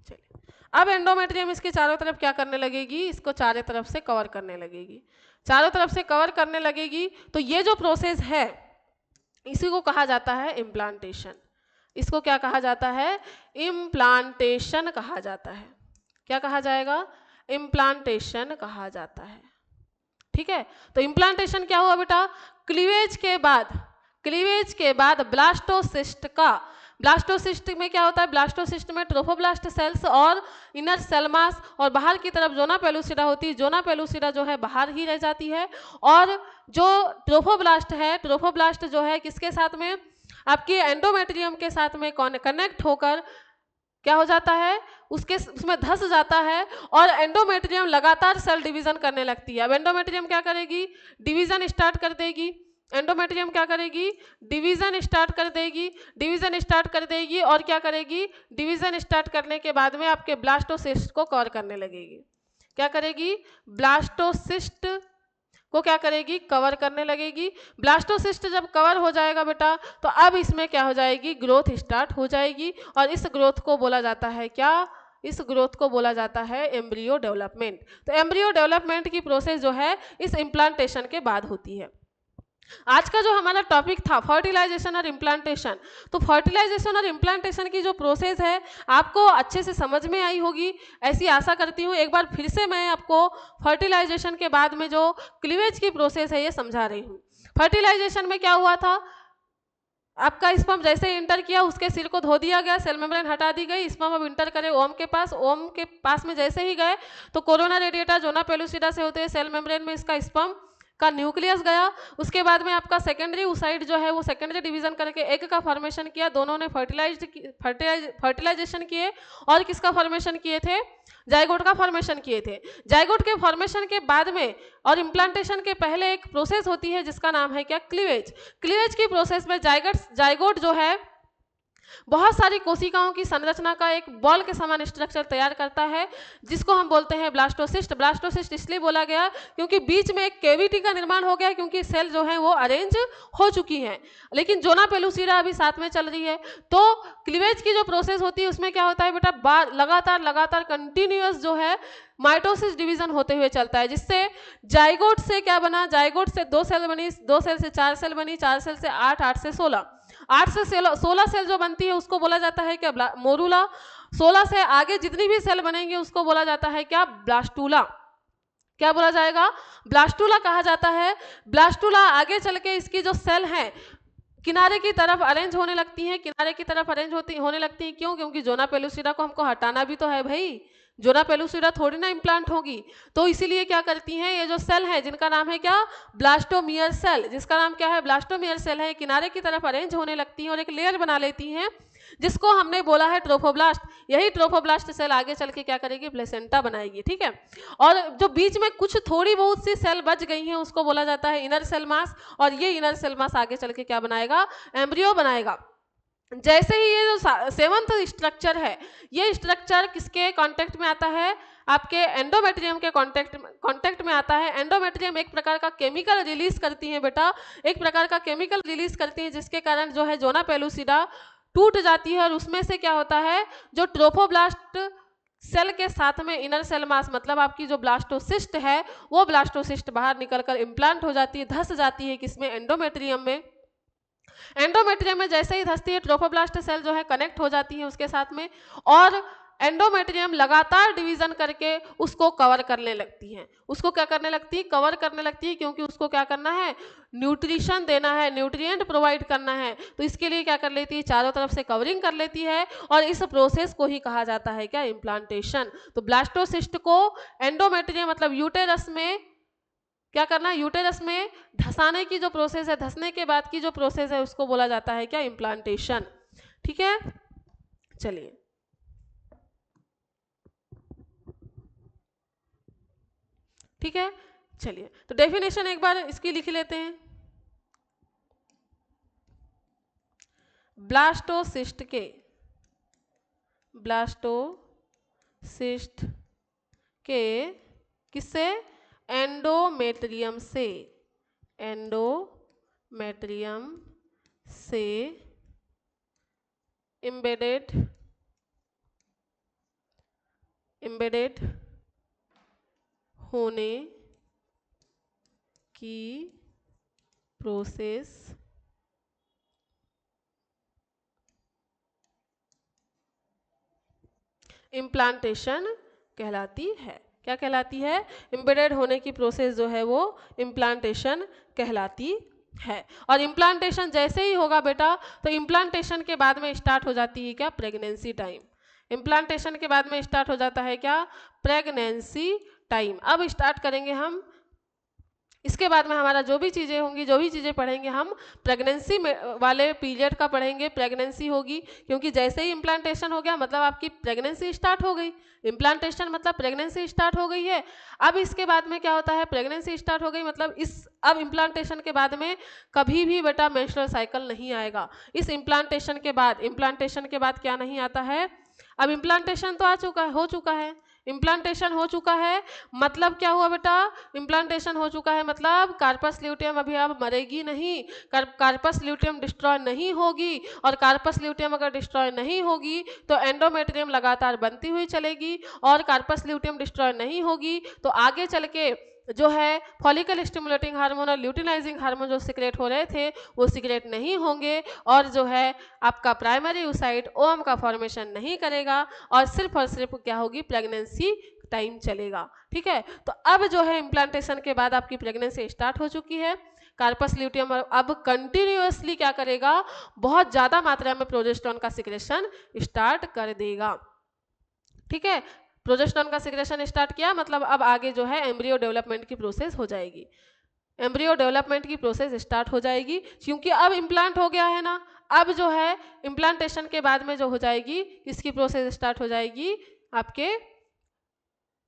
चलिए, अब एंडोमेट्रियम इसके चारों तरफ क्या करने लगेगी? इसको चारों तरफ से कवर करने लगेगी। चारों तरफ से कवर करने लगेगी तो ये जो प्रोसेस है इसी को कहा जाता है इम्प्लांटेशन। इसको क्या कहा जाता है? इम्प्लांटेशन कहा जाता है। क्या कहा जाएगा? इम्प्लांटेशन कहा जाता है। ठीक है, तो इम्प्लांटेशन क्या हुआ बेटा? क्लीवेज के बाद ब्लास्टोसिस्ट में क्या होता है? ब्लास्टोसिस्ट में ट्रोफोब्लास्ट सेल्स और इनर सेल मास और बाहर की तरफ जोना पेलुसिडा होती है। जोना पेलुसिडा जो है बाहर ही रह जाती है। और जो ट्रोफोब्लास्ट है, ट्रोफोब्लास्ट जो है किसके साथ में? आपकी एंडोमेट्रियम के साथ में कनेक्ट होकर क्या हो जाता है? उसमें धस जाता है और एंडोमेट्रियम लगातार सेल डिवीजन करने लगती है। अब एंडोमेट्रियम क्या करेगी? डिवीजन स्टार्ट कर देगी। एंडोमेट्रियम क्या करेगी? डिवीजन स्टार्ट कर देगी और क्या करेगी? डिवीजन स्टार्ट करने के बाद में आपके ब्लास्टोसिस्ट को कवर करने लगेगी। क्या करेगी? ब्लास्टोसिस्ट को क्या करेगी? कवर करने लगेगी। ब्लास्टोसिस्ट जब कवर हो जाएगा बेटा तो अब इसमें क्या हो जाएगी? ग्रोथ स्टार्ट हो जाएगी और इस ग्रोथ को बोला जाता है क्या? इस ग्रोथ को बोला जाता है एम्ब्रियो डेवलपमेंट। तो एम्ब्रियो डेवलपमेंट की प्रोसेस जो है इस इम्प्लांटेशन के बाद होती है। आज का जो हमारा टॉपिक था फर्टिलाइजेशन और इम्प्लांटेशन, तो फर्टिलाइजेशन और इम्प्लांटेशन की जो प्रोसेस है आपको अच्छे से समझ में आई होगी, ऐसी आशा करती हूँ। एक बार फिर से मैं आपको फर्टिलाइजेशन के बाद में जो क्लीवेज की प्रोसेस है ये समझा रही हूँ। फर्टिलाइजेशन में क्या हुआ था? आपका स्पर्म जैसे ही इंटर किया उसके सिर को धो दिया गया, सेल मेम्ब्रेन हटा दी गई। स्पर्म अब इंटर करे ओम के पास में जैसे ही गए तो कोरोना रेडिएटा जोना पेलुसिडा से होते हुए सेल मेम्ब्रेन में इसका स्पर्म का न्यूक्लियस गया। उसके बाद में आपका सेकेंडरी ओसाइट जो है वो सेकेंडरी डिवीजन करके एग का फॉर्मेशन किया। दोनों ने फर्टिलाइजेशन किए और किसका फॉर्मेशन किए थे? जाइगोट का फॉर्मेशन किए थे। जाइगोट के फॉर्मेशन के बाद में और इम्प्लांटेशन के पहले एक प्रोसेस होती है जिसका नाम है क्या? क्लीवेज। क्लीवेज की प्रोसेस में जाइगोट जो है बहुत सारी कोशिकाओं की संरचना का एक बॉल के समान स्ट्रक्चर तैयार करता है जिसको हम बोलते हैं ब्लास्टोसिस्ट। ब्लास्टोसिस्ट इसलिए बोला गया क्योंकि बीच में एक कैविटी का निर्माण हो गया, क्योंकि सेल जो है वो अरेंज हो चुकी हैं, लेकिन जोना पेलुसिडा अभी साथ में चल रही है। तो क्लीवेज की जो प्रोसेस होती है उसमें क्या होता है बेटा? लगातार कंटिन्यूअस जो है माइटोसिस डिवीजन होते हुए चलता है, जिससे जाइगोट से क्या बना? जाइगोट से 2 सेल बनी, 2 सेल से 4 सेल बनी, 4 सेल से 8, 8 से 16, 8 से 16 सेल जो बनती है उसको बोला जाता है क्या? मोरूला। 16 से आगे जितनी भी सेल बनेंगे उसको बोला जाता है क्या? ब्लास्टूला। क्या बोला जाएगा? ब्लास्टूला कहा जाता है। ब्लास्टूला आगे चल के इसकी जो सेल हैं किनारे की तरफ अरेंज होने लगती हैं, होने लगती हैं। क्यों? क्योंकि जोना पेलुसिडा को हमको हटाना भी तो है भाई, जोना पेलुसिडा थोड़ी ना इम्प्लांट होगी। तो इसीलिए क्या करती हैं ये जो सेल है जिनका नाम है क्या? Blastomere cell. जिसका नाम क्या है? ब्लास्टोमियर सेल है, किनारे की तरफ अरेंज होने लगती हैं और एक लेयर बना लेती हैं जिसको हमने बोला है ट्रोफोब्लास्ट। यही ट्रोफोब्लास्ट सेल आगे चल के क्या करेगी? प्लेसेंटा बनाएगी। ठीक है, और जो बीच में कुछ थोड़ी बहुत सी सेल बच गई हैं उसको बोला जाता है इनर सेल मास, और ये इनर सेल मास आगे चल के क्या बनाएगा? एम्ब्रियो बनाएगा। जैसे ही ये जो 7th स्ट्रक्चर है, ये स्ट्रक्चर किसके कांटेक्ट में आता है? आपके एंडोमेट्रियम के कांटेक्ट में आता है। एंडोमेट्रियम एक प्रकार का केमिकल रिलीज करती है बेटा, एक प्रकार का केमिकल रिलीज करती है जिसके कारण जो है जोना पेलुसिडा टूट जाती है और उसमें से क्या होता है? जो ट्रोफोब्लास्ट सेल के साथ में इनर सेल मास मतलब आपकी जो ब्लास्टोसिस्ट है वो ब्लास्टोसिस्ट बाहर निकलकर इम्प्लांट हो जाती है, धस जाती है किसमें? एंडोमेट्रियम में। एंडोमेट्रियम में जैसे ही धसती है ट्रोफोब्लास्ट सेल जो है कनेक्ट हो जाती है उसके साथ में, और एंडोमेट्रियम लगातार डिवीजन करके उसको कवर करने लगती है। उसको क्या करने लगती है? कवर करने लगती है, क्योंकि उसको क्या करना है? न्यूट्रिशन देना है, न्यूट्रिएंट प्रोवाइड करना है। तो इसके लिए क्या कर लेती है? चारों तरफ से कवरिंग कर लेती है, और इस प्रोसेस को ही कहा जाता है क्या? इम्प्लांटेशन। तो ब्लास्टोसिस्ट को एंडोमेट्रियम मतलब यूटेरस में क्या करना है? यूटेरस में धंसाने की जो प्रोसेस है, धंसने के बाद की जो प्रोसेस है, उसको बोला जाता है क्या? इम्प्लांटेशन। ठीक है, चलिए ठीक है, चलिए तो डेफिनेशन एक बार इसकी लिख लेते हैं। ब्लास्टोसिस्ट के किससे? एंडोमेट्रियम से एम्बेडेड होने की प्रोसेस इम्प्लांटेशन कहलाती है। क्या कहलाती है? एम्बेडेड होने की प्रोसेस जो है वो इम्प्लांटेशन कहलाती है। और इम्प्लांटेशन जैसे ही होगा बेटा, तो इम्प्लांटेशन के बाद में स्टार्ट हो जाती है क्या? Pregnancy time. इम्प्लांटेशन के बाद में स्टार्ट हो जाता है क्या? Pregnancy time. अब स्टार्ट करेंगे हम, इसके बाद में हमारा जो भी चीज़ें होंगी, जो भी चीज़ें पढ़ेंगे हम प्रेगनेंसी में वाले पीरियड का पढ़ेंगे। प्रेगनेंसी होगी, क्योंकि जैसे ही इम्प्लांटेशन हो गया मतलब आपकी प्रेगनेंसी स्टार्ट हो गई। इम्प्लांटेशन मतलब प्रेगनेंसी स्टार्ट हो गई है। अब इसके बाद में क्या होता है? प्रेगनेंसी स्टार्ट हो गई मतलब अब इम्प्लांटेशन के बाद में कभी भी बेटा मेंस्ट्रुअल साइकिल नहीं आएगा। इस इम्प्लांटेशन के बाद क्या नहीं आता है? अब इम्प्लांटेशन तो हो चुका है। इम्प्लांटेशन हो चुका है मतलब क्या हुआ बेटा? इम्प्लांटेशन हो चुका है मतलब कार्पस ल्यूटियम अभी अब मरेगी नहीं, कार्पस ल्यूटियम डिस्ट्रॉय नहीं होगी। और कार्पस ल्यूटियम अगर डिस्ट्रॉय नहीं होगी तो एंडोमेट्रियम लगातार बनती हुई चलेगी, और कार्पस ल्यूटियम डिस्ट्रॉय नहीं होगी तो आगे चल के जो है फॉलिकल स्टिमुलेटिंग हार्मोन और ल्यूटिनाइजिंग हार्मोन जो सिक्रेट हो रहे थे वो सिक्रेट नहीं होंगे, और जो है आपका प्राइमरी oocyte ओवम का फॉर्मेशन नहीं करेगा, और सिर्फ क्या होगी? प्रेगनेंसी टाइम चलेगा। ठीक है, तो अब जो है इम्प्लांटेशन के बाद आपकी प्रेगनेंसी स्टार्ट हो चुकी है। कार्पस ल्यूटियम अब कंटिन्यूअसली क्या करेगा? बहुत ज़्यादा मात्रा में प्रोजेस्टेरोन का सिक्रेशन स्टार्ट कर देगा। ठीक है, प्रोजेस्टेरोन का सिक्रेशन स्टार्ट किया मतलब अब आगे जो है एम्ब्रियो डेवलपमेंट की प्रोसेस हो जाएगी। एम्ब्रियो डेवलपमेंट की प्रोसेस स्टार्ट हो जाएगी, क्योंकि अब इम्प्लांट हो गया है ना। अब जो है इम्प्लांटेशन के बाद में जो हो जाएगी, इसकी प्रोसेस स्टार्ट हो जाएगी, आपके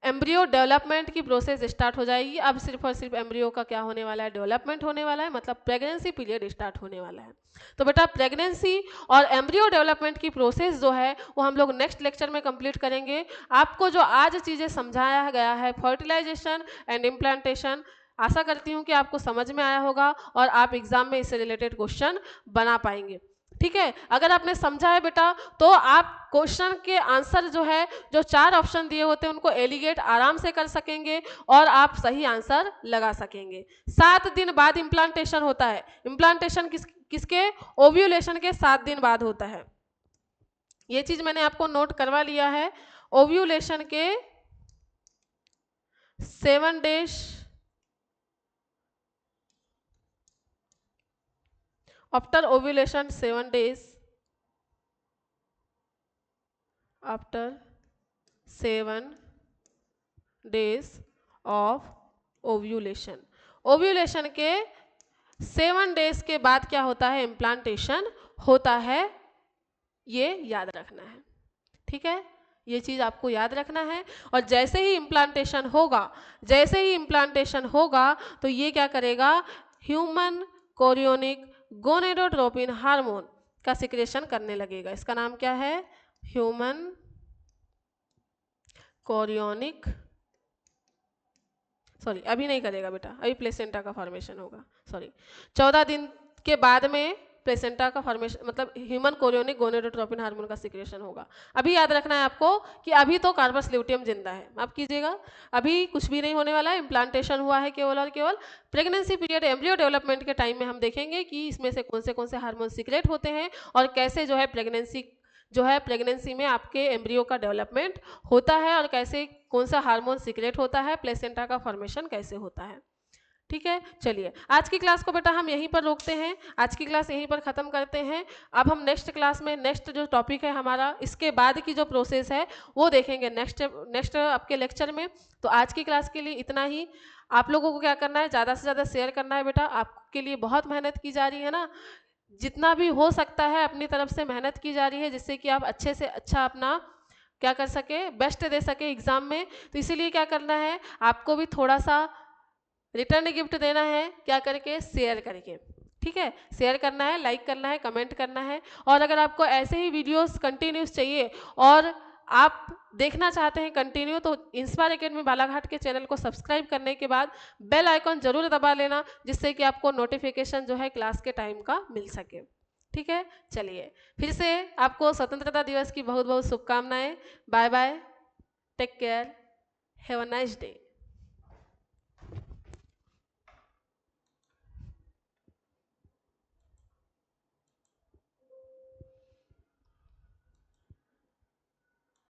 एम्ब्रियो डेवलपमेंट की प्रोसेस स्टार्ट हो जाएगी। अब सिर्फ और सिर्फ एम्ब्रियो का क्या होने वाला है? डेवलपमेंट होने वाला है, मतलब प्रेगनेंसी पीरियड स्टार्ट होने वाला है। तो बेटा प्रेगनेंसी और एम्ब्रियो डेवलपमेंट की प्रोसेस जो है वो हम लोग नेक्स्ट लेक्चर में कंप्लीट करेंगे। आपको जो आज चीज़ें समझाया गया है फर्टिलाइजेशन एंड इम्प्लांटेशन, आशा करती हूँ कि आपको समझ में आया होगा और आप एग्जाम में इससे रिलेटेड क्वेश्चन बना पाएंगे। ठीक है, अगर आपने समझा है बेटा तो आप क्वेश्चन के आंसर जो है, जो 4 ऑप्शन दिए होते हैं उनको एलिगेट आराम से कर सकेंगे और आप सही आंसर लगा सकेंगे। 7 दिन बाद इम्प्लांटेशन होता है। इम्प्लांटेशन किसके? ओव्यूलेशन के 7 दिन बाद होता है। ये चीज मैंने आपको नोट करवा लिया है। ओव्यूलेशन के 7 days after ovulation, 7 days after 7 days of ovulation. Ovulation के 7 days के बाद क्या होता है? इम्प्लांटेशन होता है। ये याद रखना है। ठीक है, ये चीज आपको याद रखना है। और जैसे ही इम्प्लांटेशन होगा तो ये क्या करेगा? ह्यूमन कोरियोनिक गोनेडोट्रोपिन हार्मोन का सिक्रेशन करने लगेगा। इसका नाम क्या है? ह्यूमन कोरियोनिक, सॉरी अभी नहीं करेगा बेटा, अभी प्लेसेंटा का फॉर्मेशन होगा। सॉरी, 14 दिन के बाद में प्लेसेंटा का फॉर्मेशन, मतलब ह्यूमन कोरियोनिक गोनेडोट्रोपिन हार्मोन का सिक्रेशन होगा। अभी याद रखना है आपको कि अभी तो कार्पस ल्यूटियम जिंदा है, माफ कीजिएगा, अभी कुछ भी नहीं होने वाला है। इम्प्लांटेशन हुआ है केवल और केवल। प्रेगनेंसी पीरियड एम्ब्रियो डेवलपमेंट के टाइम में हम देखेंगे कि इसमें से कौन से हार्मोन सिक्रेट होते हैं और कैसे जो है प्रेगनेंसी जो है प्रेगनेंसी में आपके एम्ब्रियो का डेवलपमेंट होता है और कैसे कौन सा हार्मोन सीक्रेट होता है, प्लेसेंटा का फॉर्मेशन कैसे होता है। ठीक है, चलिए आज की क्लास को बेटा हम यहीं पर रोकते हैं, आज की क्लास यहीं पर ख़त्म करते हैं। अब हम नेक्स्ट क्लास में नेक्स्ट जो टॉपिक है हमारा, इसके बाद की जो प्रोसेस है वो देखेंगे नेक्स्ट आपके लेक्चर में। तो आज की क्लास के लिए इतना ही। आप लोगों को क्या करना है, ज़्यादा से ज़्यादा शेयर करना है बेटा, आपके लिए बहुत मेहनत की जा रही है ना, जितना भी हो सकता है अपनी तरफ से मेहनत की जा रही है, जिससे कि आप अच्छे से अच्छा अपना क्या कर सके, बेस्ट दे सके एग्ज़ाम में। तो इसीलिए क्या करना है, आपको भी थोड़ा सा रिटर्न गिफ्ट देना है, क्या करके, शेयर करके। ठीक है, शेयर करना है, लाइक करना है, कमेंट करना है। और अगर आपको ऐसे ही वीडियोस कंटिन्यूस चाहिए और आप देखना चाहते हैं कंटिन्यू, तो इंस्पायर एकेडमी बालाघाट के चैनल को सब्सक्राइब करने के बाद बेल आइकॉन जरूर दबा लेना, जिससे कि आपको नोटिफिकेशन जो है क्लास के टाइम का मिल सके। ठीक है, चलिए फिर से आपको स्वतंत्रता दिवस की बहुत बहुत शुभकामनाएं। Bye bye, take care, have a nice day.